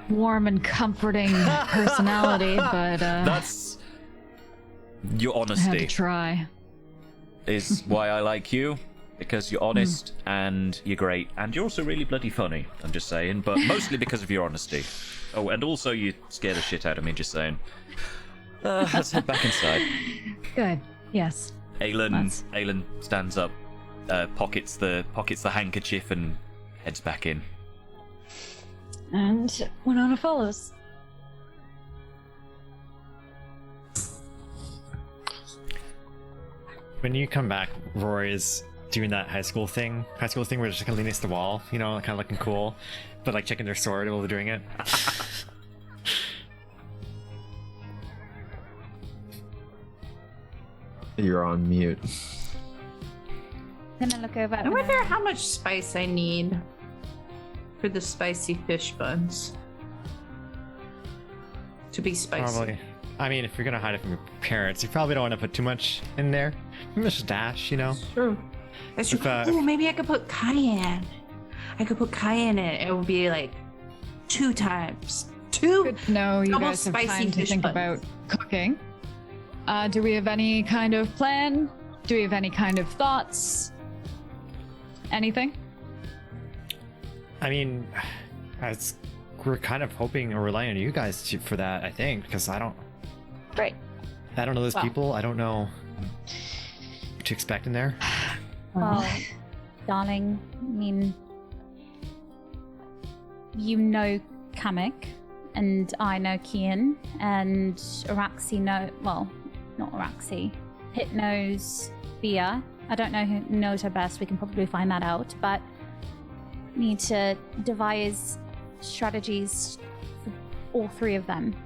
warm and comforting personality, but that's your honesty. I had to try. Is why I like you. Because you're honest and you're great, and you're also really bloody funny. I'm just saying, but mostly because of your honesty. Oh, and also you scare the shit out of me. Just saying. Let's head back inside. Good. Yes. Aelin stands up, pockets the handkerchief, and heads back in. And Winona follows. When you come back, Roy is doing that high school thing where they're just kind of leaning against the wall, you know, kind of looking cool, but like checking their sword while they're doing it. You're on mute. I'm gonna look over. I wonder how much spice I need for the spicy fish buns to be spicy. Probably. I mean, if you're gonna hide it from your parents, you probably don't want to put too much in there. Maybe just a dash, you know. True. That's true. Ooh, maybe I could put cayenne. I could put cayenne in it. It would be like 2 times. 2. Good to know you double guys have spicy time to fish think buns. about cooking. Do we have any kind of plan? Do we have any kind of thoughts? Anything? I mean, we're kind of hoping or relying on you guys for that, I think, because I don't Great. know those Well. people. I don't know what to expect in there. Well, darling, I mean, you know Kamek, and I know Kian, and Araxi well, not Araxi. Hit knows Bia. I don't know who knows her best. We can probably find that out, but need to devise strategies for all 3 of them.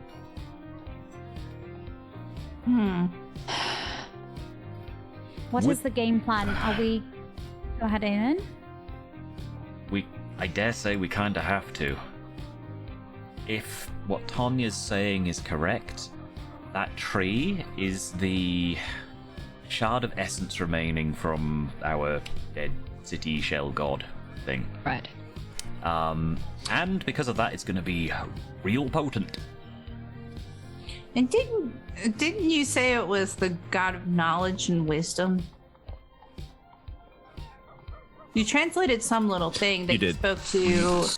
What is the game plan? Are we go ahead in? I dare say we kinda have to. If what Tanya's saying is correct, that tree is the shard of essence remaining from our dead city shell god thing. Right. And because of that, it's gonna be real potent. And didn't you say it was the god of knowledge and wisdom? You translated some little thing that You did. spoke to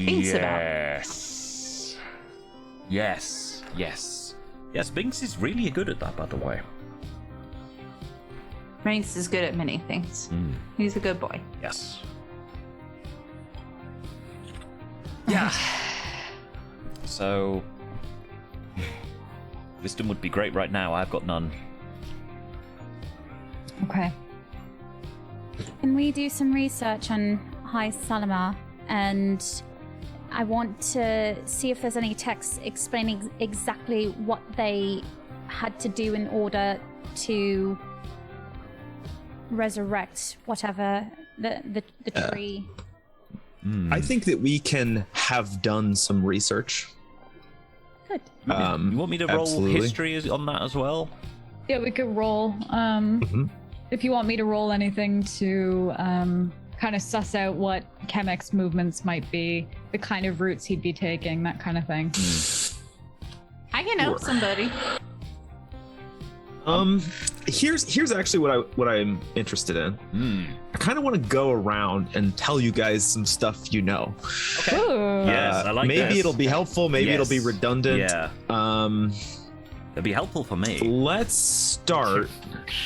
Binks about. Yes, Binks is really good at that, by the way. Binks is good at many things. He's a good boy. Yes. Yeah. So, wisdom would be great right now. I've got none. Okay. Can we do some research on High Salama? And I want to see if there's any texts explaining exactly what they had to do in order to resurrect whatever the tree. I think that we can have done some research. Good. You want me to roll absolutely. history on that as well? Yeah, we could roll. If you want me to roll anything to kind of suss out what Chemek's movements might be, the kind of routes he'd be taking, that kind of thing. I can help somebody. Here's actually what I'm interested in. I kind of want to go around and tell you guys some stuff you know. Okay. Ooh. Yes, I like maybe this. it'll be helpful, maybe it'll be Yes. redundant. Yeah. It'd be helpful for me. Let's start with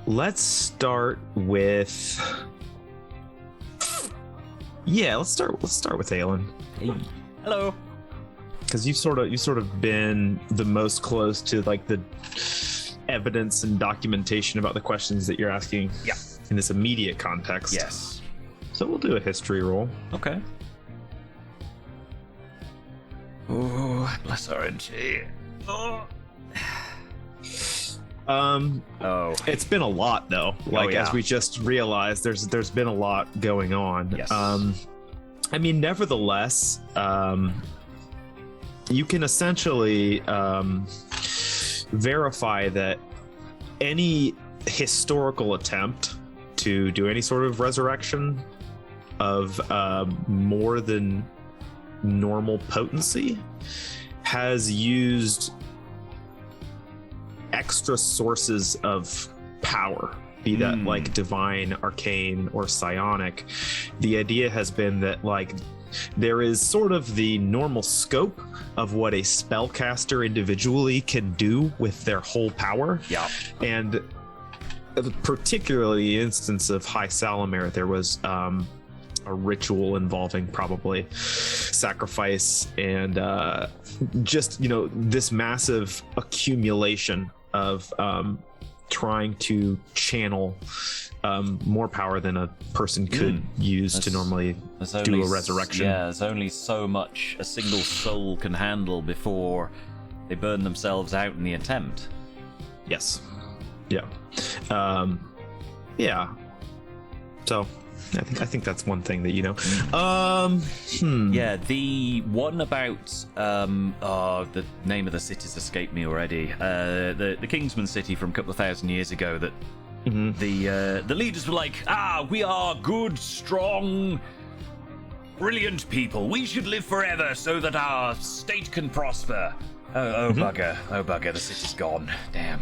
let's start with Aelin, Hey. Hello. because you've sort of been the most close to like the evidence and documentation about the questions that you're asking. Yeah. In this immediate context. Yes. So we'll do a history roll. Okay. Oh, bless RNG. Oh. It's been a lot though. Like yeah. as we just realized, there's been a lot going on. Yes. I mean, nevertheless, you can essentially verify that any historical attempt to do any sort of resurrection of more than normal potency has used extra sources of power, be that like divine, arcane, or psionic. The idea has been that like there is sort of the normal scope of what a spellcaster individually can do with their whole power. Yeah. And particularly the instance of High Salamare, there was a ritual involving probably sacrifice and just, you know, this massive accumulation of trying to channel more power than a person could use to normally do a resurrection. Yeah, there's only so much a single soul can handle before they burn themselves out in the attempt. Yes. Yeah. Yeah. So I think that's one thing that you know. Yeah, the one about the name of the city's escaped me already. The Kingsman city from a couple of thousand years ago that the leaders were like, we are good, strong, brilliant people. We should live forever so that our state can prosper. Bugger, the city's gone. Damn.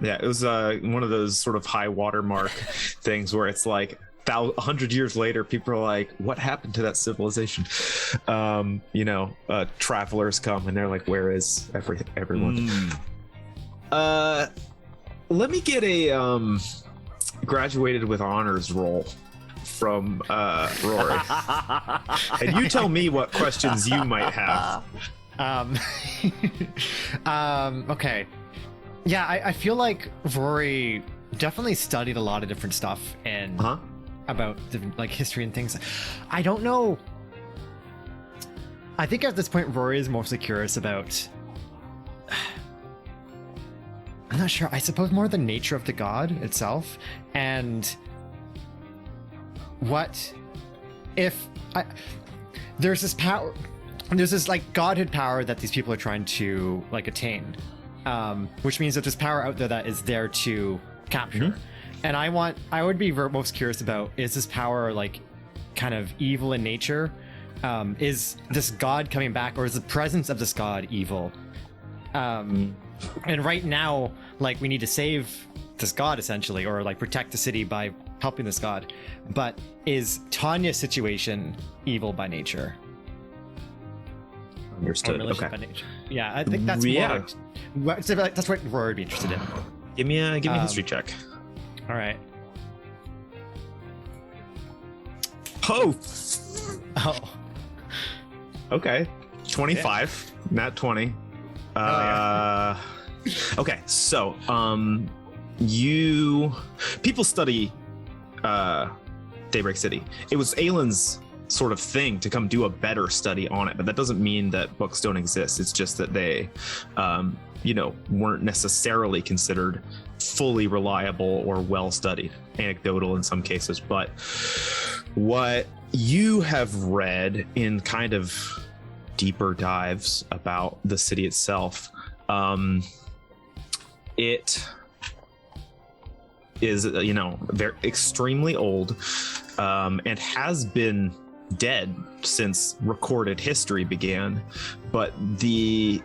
Yeah, it was one of those sort of high watermark things where it's like 100 years later, people are like, what happened to that civilization? Travelers come and they're like, where is everyone? Let me get a graduated with honors roll from Rory. And you tell me what questions you might have. Okay. Yeah, I feel like Rory definitely studied a lot of different stuff and about different, like, history and things. I don't know. I think at this point Rory is mostly curious about, I'm not sure, I suppose more the nature of the god itself, and what if there's this power, there's this like godhood power that these people are trying to like attain, which means that there's power out there that is there to capture. And I would be most curious about, is this power like kind of evil in nature? Is this god coming back, or is the presence of this god evil? And right now, like, we need to save this god essentially, or like protect the city by helping this god. But is Tanya's situation evil by nature? Understood. Okay. By nature? Yeah, I think that's that's what Rory would be interested in. Give me a history check. All right. Oh. Oh. Okay. 25. Nat 20. Okay, so people study Daybreak City. It was Aylin's sort of thing to come do a better study on it, but that doesn't mean that books don't exist. It's just that they weren't necessarily considered fully reliable or well studied, anecdotal in some cases. But what you have read in kind of deeper dives about the city itself, it is very extremely old, and has been dead since recorded history began. But the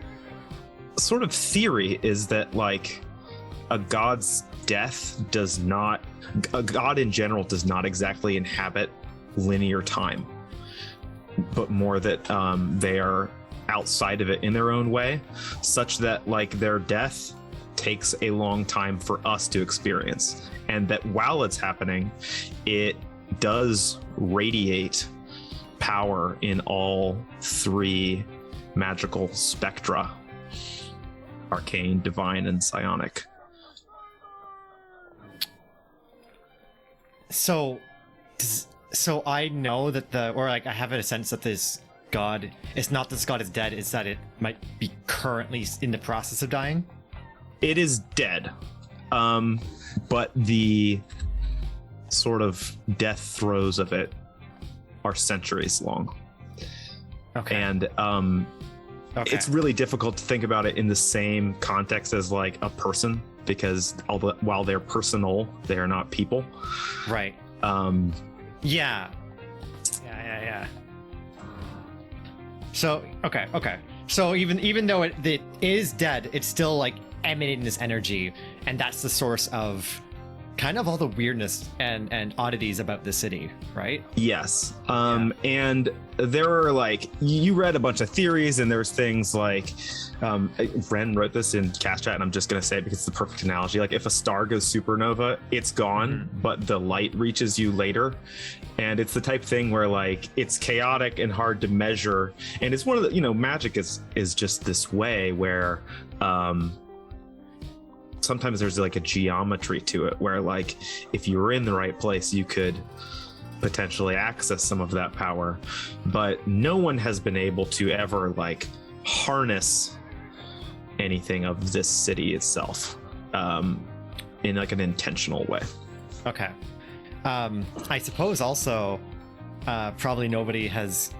sort of theory is that, like, a god's death a god in general does not exactly inhabit linear time, but more that they are outside of it in their own way, such that, like, their death takes a long time for us to experience, and that while it's happening, it does radiate power in all three magical spectra: arcane, divine, and psionic. So I know that I have a sense that this god, it's not that this god is dead, it's that it might be currently in the process of dying. It is dead, but the sort of death throes of it are centuries long. Okay. And it's really difficult to think about it in the same context as like a person, because while they're personal, they are not people. Right. Yeah. So okay. So even though it is dead, it's still like emanating this energy, and that's the source of kind of all the weirdness and oddities about the city, right? Yes. And there are, like, you read a bunch of theories, and there's things like, Ren wrote this in Cast Chat, and I'm just going to say it because it's the perfect analogy. Like, if a star goes supernova, it's gone, but the light reaches you later. And it's the type of thing where, like, it's chaotic and hard to measure. And it's one of the, magic is just this way where, sometimes there's like a geometry to it where, like, if you were in the right place, you could potentially access some of that power, but no one has been able to ever, like, harness anything of this city itself. in like an intentional way. Okay. I suppose also, probably nobody has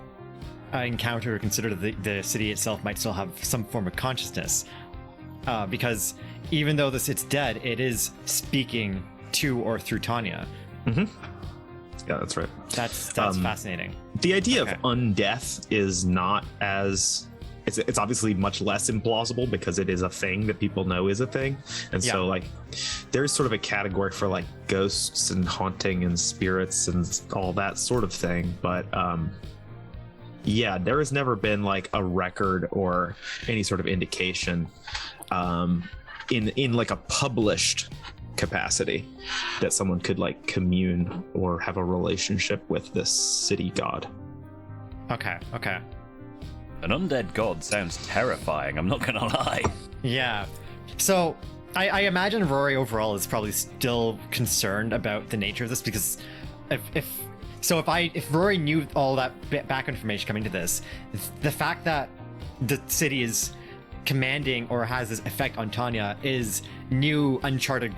encountered or considered the city itself might still have some form of consciousness, because even though it's dead, it is speaking to or through Tanya. Mm-hmm. Yeah, that's right. That's fascinating. The idea of undeath is not as it's obviously much less implausible because it is a thing that people know is a thing, and so like there's sort of a category for like ghosts and haunting and spirits and all that sort of thing, but yeah, there has never been like a record or any sort of indication in like a published capacity that someone could like commune or have a relationship with this city god. Okay. An undead god sounds terrifying, I'm not gonna lie. Yeah. So I imagine Rory overall is probably still concerned about the nature of this, because if Rory knew all that back information coming to this, the fact that the city is commanding or has this effect on Tanya is uncharted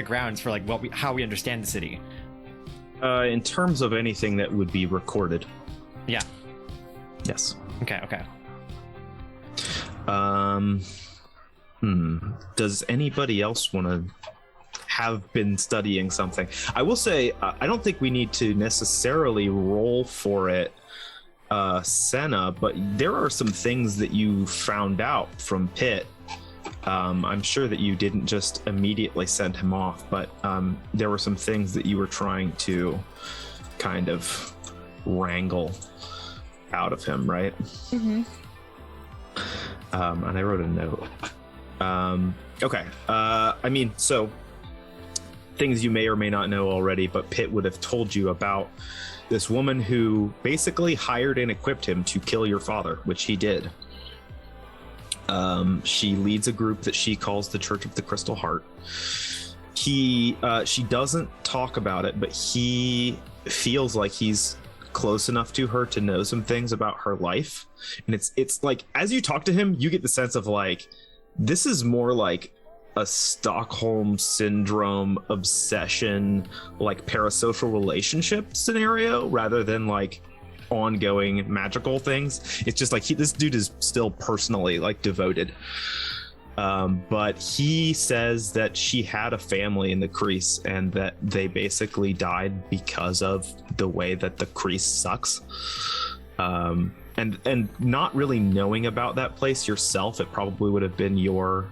grounds for like how we understand the city. In terms of anything that would be recorded. Yeah. Yes. Okay. Does anybody else want to have been studying something? I will say, I don't think we need to necessarily roll for it, Senna, but there are some things that you found out from Pitt. I'm sure that you didn't just immediately send him off, but there were some things that you were trying to kind of wrangle out of him, right? Mm-hmm. And I wrote a note. Okay. I mean, so things you may or may not know already, but Pitt would have told you about this woman who basically hired and equipped him to kill your father, which he did. She leads a group that she calls the Church of the Crystal Heart. She doesn't talk about it, but he feels like he's close enough to her to know some things about her life. And it's like, as you talk to him, you get the sense of like, this is more like a Stockholm syndrome obsession, like parasocial relationship scenario, rather than like ongoing magical things. It's just like this dude is still personally like devoted. But he says that she had a family in the Crease and that they basically died because of the way that the Crease sucks. And not really knowing about that place yourself, it probably would have been your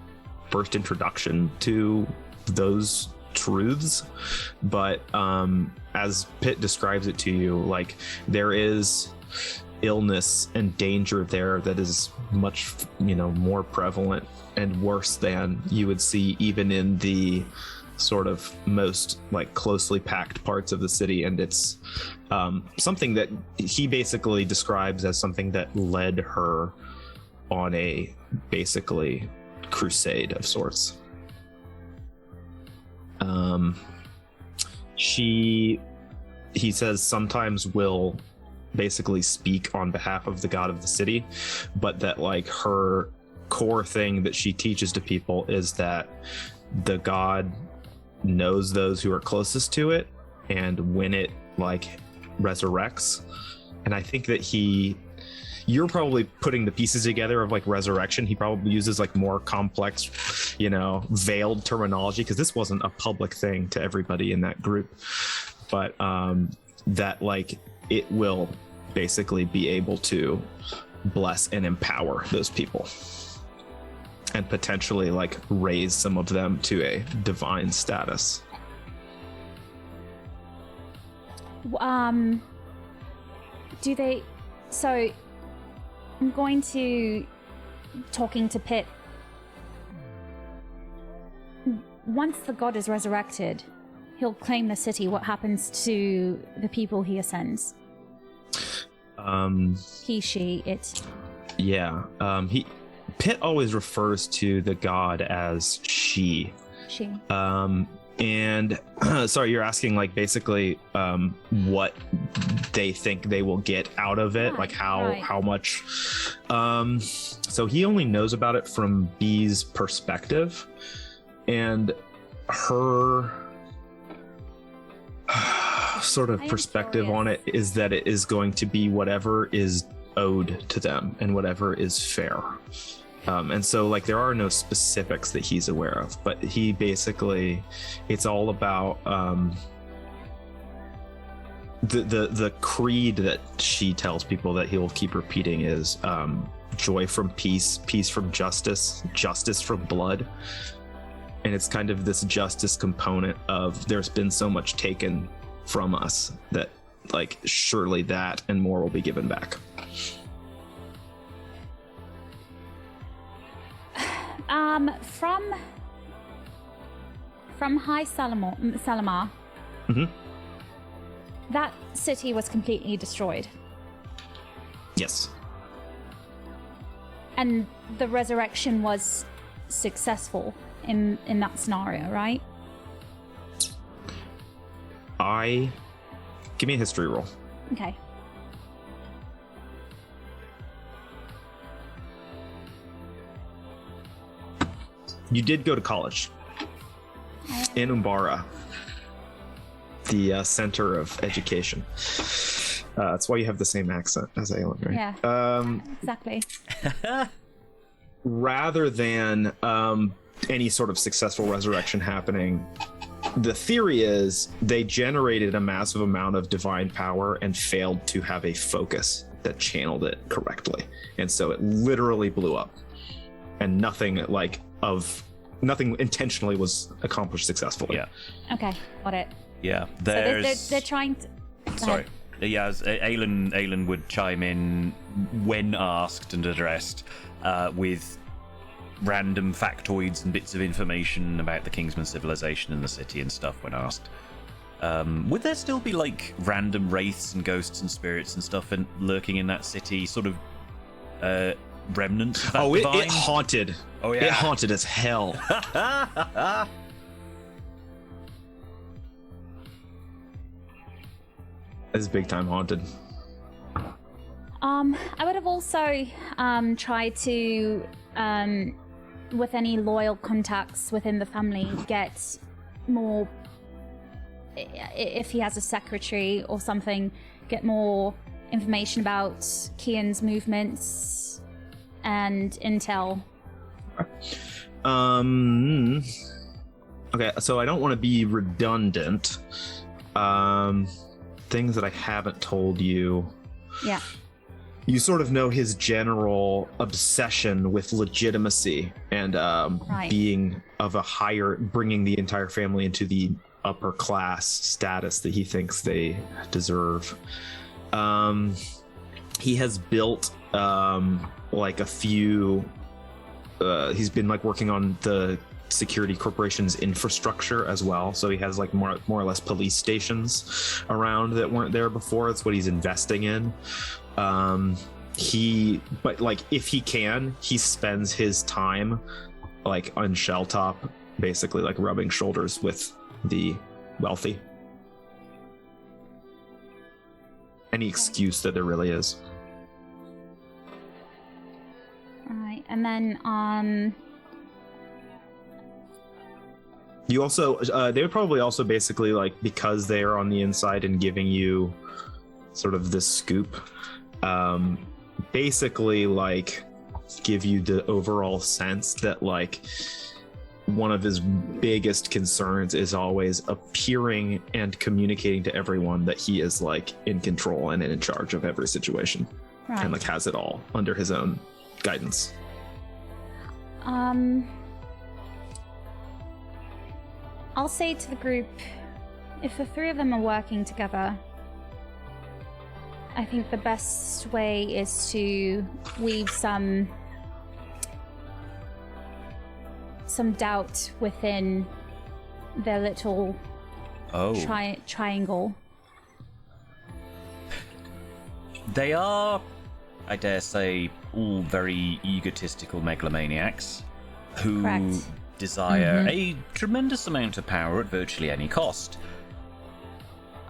first introduction to those truths. But as Pitt describes it to you, like there is illness and danger there that is much, more prevalent and worse than you would see even in the sort of most like closely packed parts of the city. And it's something that he basically describes as something that led her on a basically crusade of sorts. He says sometimes will basically speak on behalf of the god of the city, but that like her core thing that she teaches to people is that the god knows those who are closest to it, and when it like resurrects, and I think that you're probably putting the pieces together of like resurrection. He probably uses like more complex, veiled terminology, because this wasn't a public thing to everybody in that group, but that like it will basically be able to bless and empower those people and potentially like raise some of them to a divine status. Do they? So I'm going to talking to Pitt. Once the god is resurrected, he'll claim the city. What happens to the people he ascends? He, she, it. Yeah. Pitt always refers to the god as she. She. And sorry, you're asking like basically what they think they will get out of it, like how much. So he only knows about it from B's perspective, and her sort of I am perspective curious. on it is that it is going to be whatever is owed to them and whatever is fair. And so like there are no specifics that he's aware of, but he basically, it's all about the creed that she tells people that he'll keep repeating is joy from peace, peace from justice, justice from blood. And it's kind of this justice component of there's been so much taken from us that like surely that and more will be given back. From High Salamar, Mm-hmm. that city was completely destroyed. Yes. And the resurrection was successful in that scenario, right? Give me a history roll. Okay. You did go to college in Umbara, the center of education. That's why you have the same accent as Aelin, right? Yeah. Exactly. Rather than any sort of successful resurrection happening, the theory is they generated a massive amount of divine power and failed to have a focus that channeled it correctly. And so it literally blew up. And nothing intentionally was accomplished successfully. Yeah. Okay, got it. Yeah. So they're trying to. Go Sorry. ahead. Yeah, as Aelin would chime in when asked and addressed with random factoids and bits of information about the Kingsman civilization and the city and stuff when asked. Would there still be like random wraiths and ghosts and spirits and stuff lurking in that city, sort of remnants of that Oh, divine? it haunted. Oh, yeah. It haunted as hell. It's big time haunted. I would have also tried to, with any loyal contacts within the family, get more. If he has a secretary or something, get more information about Kian's movements and intel. Okay, so I don't want to be redundant. Things that I haven't told you. Yeah. You sort of know his general obsession with legitimacy and being of a higher, bringing the entire family into the upper class status that he thinks they deserve. He has built like a few. He's been like working on the security corporation's infrastructure as well, so he has like more or less police stations around that weren't there before. That's what he's investing in. But like if he can, he spends his time like on Shelltop, basically like rubbing shoulders with the wealthy. Any excuse that there really is. All right, and then You also, they would probably also basically like, because they are on the inside and giving you sort of this scoop, basically like give you the overall sense that like one of his biggest concerns is always appearing and communicating to everyone that he is like in control and in charge of every situation, right. and like has it all under his own guidance. I'll say to the group, if the three of them are working together, I think the best way is to weave some doubt within their little triangle. They are, I dare say, all very egotistical megalomaniacs who Correct. desire a tremendous amount of power at virtually any cost.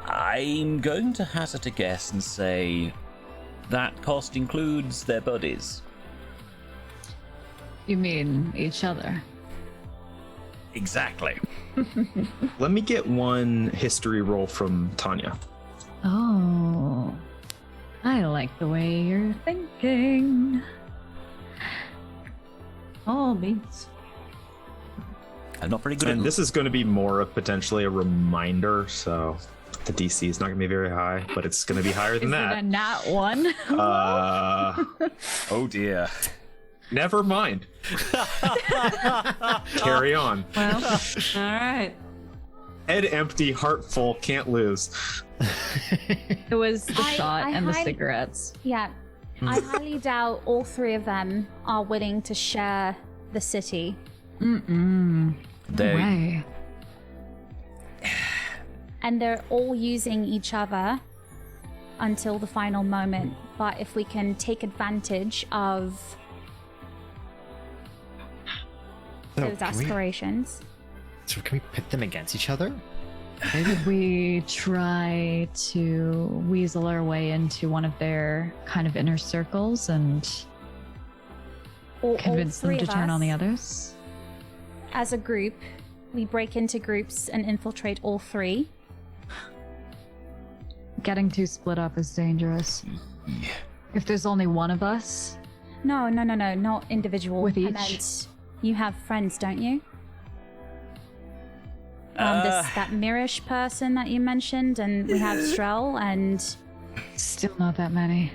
I'm going to hazard a guess and say that cost includes their buddies. You mean each other? Exactly. Let me get one history roll from Tanya. Oh, I like the way you're thinking. Oh, beats. I'm not very good And at this is going to be more of potentially a reminder, so the DC is not going to be very high, but it's going to be higher than Is it a that. nat one? Oh dear. Never mind. Carry on. Well, all right. Head empty, heart full, can't lose. It was the I- shot I and the highly- cigarettes. Yeah. I highly doubt all three of them are willing to share the city. They Way. And they're all using each other until the final moment. But if we can take advantage of So those can we- aspirations. So can we pit them against each other? Could we try to weasel our way into one of their kind of inner circles and Or convince them all to three turn of on the us, others? as a group, we break into groups and infiltrate all three. Getting too split up is dangerous. If there's only one of us, No, not individual. With I each? meant you have friends, don't you? Uh. That Mirish person that you mentioned, and we have Strel, and still not that many.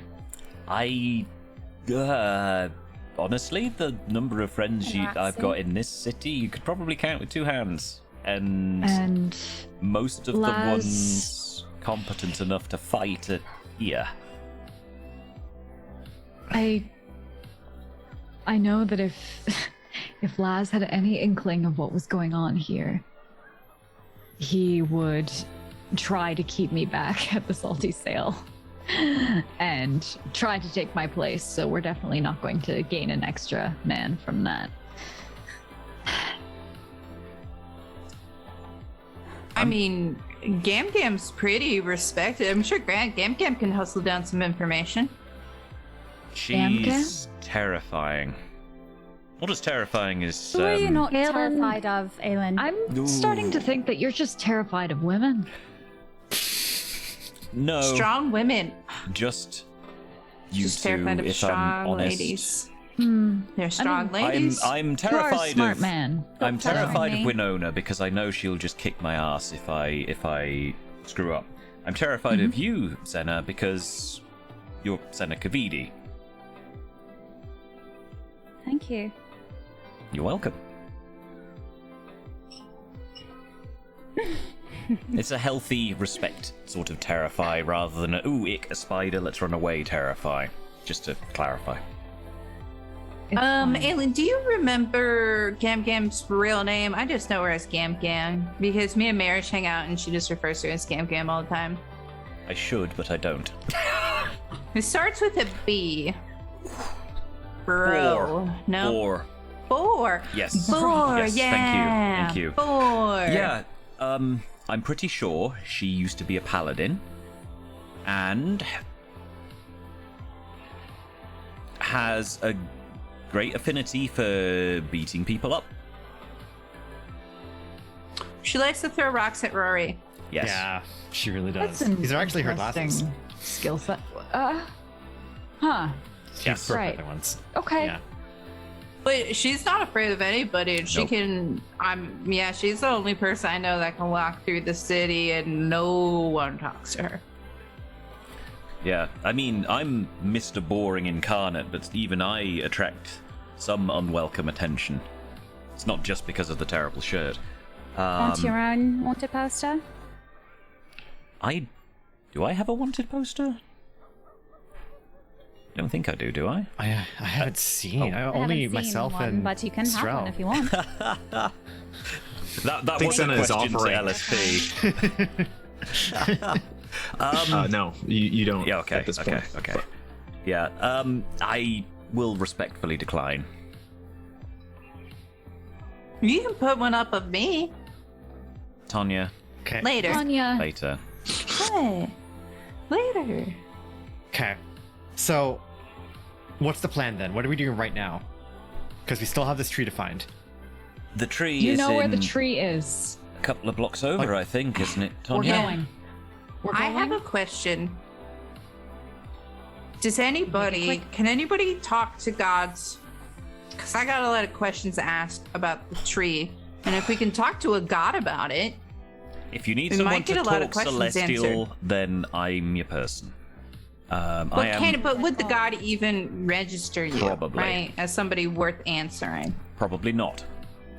Honestly, the number of friends I've Relaxing. got in this city, you could probably count with two hands. And And most of the Laz- ones competent enough to fight are here. I know that if if Laz had any inkling of what was going on here, he would try to keep me back at the Salty Sail and try to take my place. So we're definitely not going to gain an extra man from that. I mean, Gam Gam's pretty respected. I'm sure Grant Gam Gam can hustle down some information. She's terrifying. Not as terrifying as. who are you not Aelin- terrified of, Aelin? I'm starting to think that you're just terrified of women. No, Strong women. just you Just two. terrified of If strong I'm honest, ladies. Hmm. They're strong ladies. I'm You are a terrified smart of. man. I'm Don't terrified of me. Winona because I know she'll just kick my ass if I screw up. I'm terrified of you, Senna, because you're Senna Kavidi. Thank you. You're welcome. It's a healthy respect sort of terrify rather than a, ooh, ick, a spider, let's run away terrify. Just to clarify. It's fine. Aelin, do you remember Gam Gam's real name? I just know her as Gam Gam because me and Marish hang out and she just refers to her as Gam Gam all the time. I should, but I don't. It starts with a B. Bro. No. Or Four. yes. Four. Yes, Yeah. thank you. Four. Yeah, I'm pretty sure she used to be a paladin and has a great affinity for beating people up. She likes to throw rocks at Rory. Yes. Yeah, she really does. That's an These are actually her interesting glasses. skill set. Huh. She Yes. broke Right. the other ones. Okay. Yeah. But she's not afraid of anybody. And she Nope. can. She's the only person I know that can walk through the city and no one talks to her. Yeah, I mean, I'm Mr. Boring incarnate, but even I attract some unwelcome attention. It's not just because of the terrible shirt. Want your own wanted poster? Do I have a wanted poster? Don't think I do I? I haven't seen. Oh. I I only haven't seen myself one, and but you can have Strel. one if you want. That think was a Senna is question to offering. LSP. No, you don't. Yeah, okay, At this okay, point. okay. Yeah, I will respectfully decline. You can put one up of me Tanya, Okay. later. Tanya. later. What? Later. Okay. So, what's the plan then? What are we doing right now? Because we still have this tree to find. The tree You is know where the in tree is. a couple of blocks over, I think, isn't it, We're Tonya? going. We're I going. have a question. Can anybody talk to gods? Because I got a lot of questions asked about the tree. And if we can talk to a god about it, If you need We someone might to get a lot of talk questions celestial, answered. then I'm your person. I but am would the god even register you? Probably. Right? As somebody worth answering. probably not.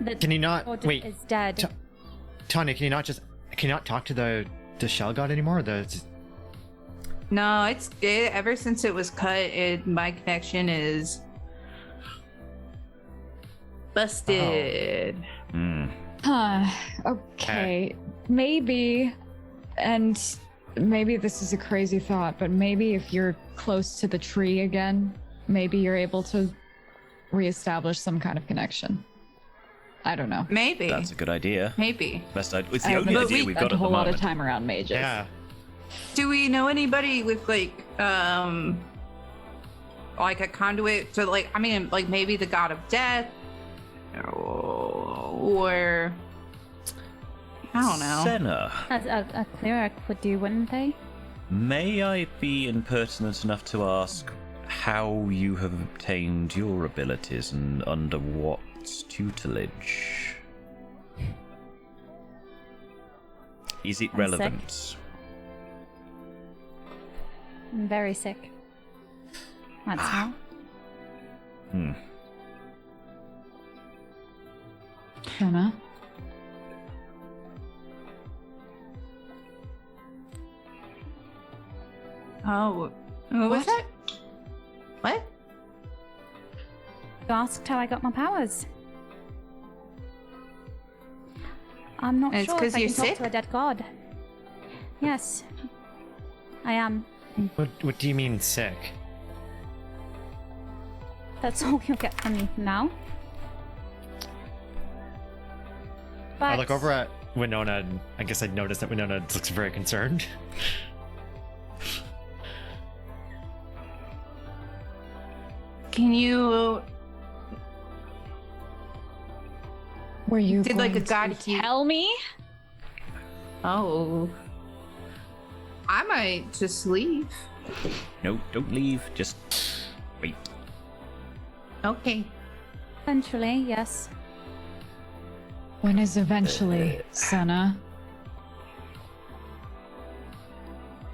The Can you not god wait? is dead. Tanya, can you not talk to the shell god anymore? No, ever since it was cut, my connection is busted. Hmm. Huh. Okay. Maybe, and maybe this is a crazy thought, but maybe if you're close to the tree again, maybe you're able to reestablish some kind of connection. I don't know. Maybe. That's a good idea. Maybe. Best idea. It's I the haven't only idea spent we've got a at the whole lot of moment. time around mages. Yeah. Do we know anybody with like a conduit to maybe the god of death or I don't know. Senna, A cleric would do, wouldn't they? may I be impertinent enough to ask how you have obtained your abilities and under what tutelage? Is it I'm relevant? I'm very sick. That's how. Hmm. Hannah? Oh, what was that? What? You asked how I got my powers. I'm not It's sure 'cause if I you're can talk sick? to a dead god. Yes, I am. What do you mean sick? That's all you'll get from me now. But I look over at Winona, and I guess I noticed that Winona looks very concerned. Can you Were you Did, going like, a god to heal- tell me? Oh. I might just leave. No, don't leave. Just wait. Okay. eventually, yes. When is eventually, Senna?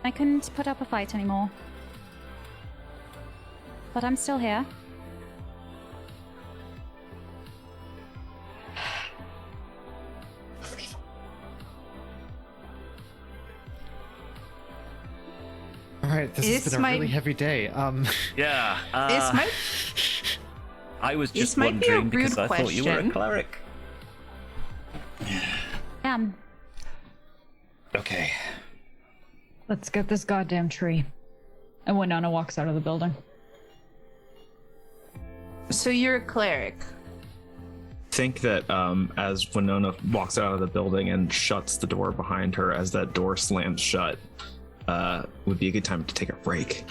I couldn't put up a fight anymore. But I'm still here. All right, this has This been a might- really heavy day. Yeah. This might I was this just might be a wondering because rude I thought you were a question. cleric. Okay. Let's get this goddamn tree. And Winona walks out of the building. So you're a cleric. Think that as Winona walks out of the building and shuts the door behind her, as that door slams shut, would be a good time to take a break.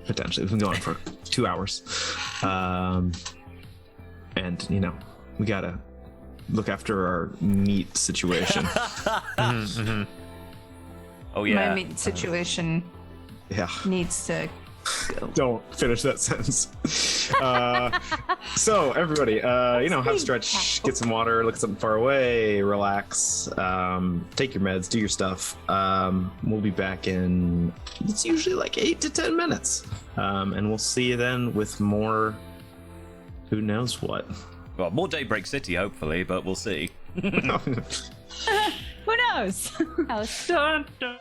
Potentially, we've been going for 2 hours, and we gotta look after our meat situation. Oh yeah. My meat situation Yeah. needs to go. Don't finish that sentence. So everybody, have a stretch, get some water, look at something far away, relax, take your meds, do your stuff. We'll be back in, it's usually like 8 to 10 minutes. And we'll see you then with more, who knows what. Well, more Daybreak City, hopefully, but we'll see. Who knows? Else. Dun, dun.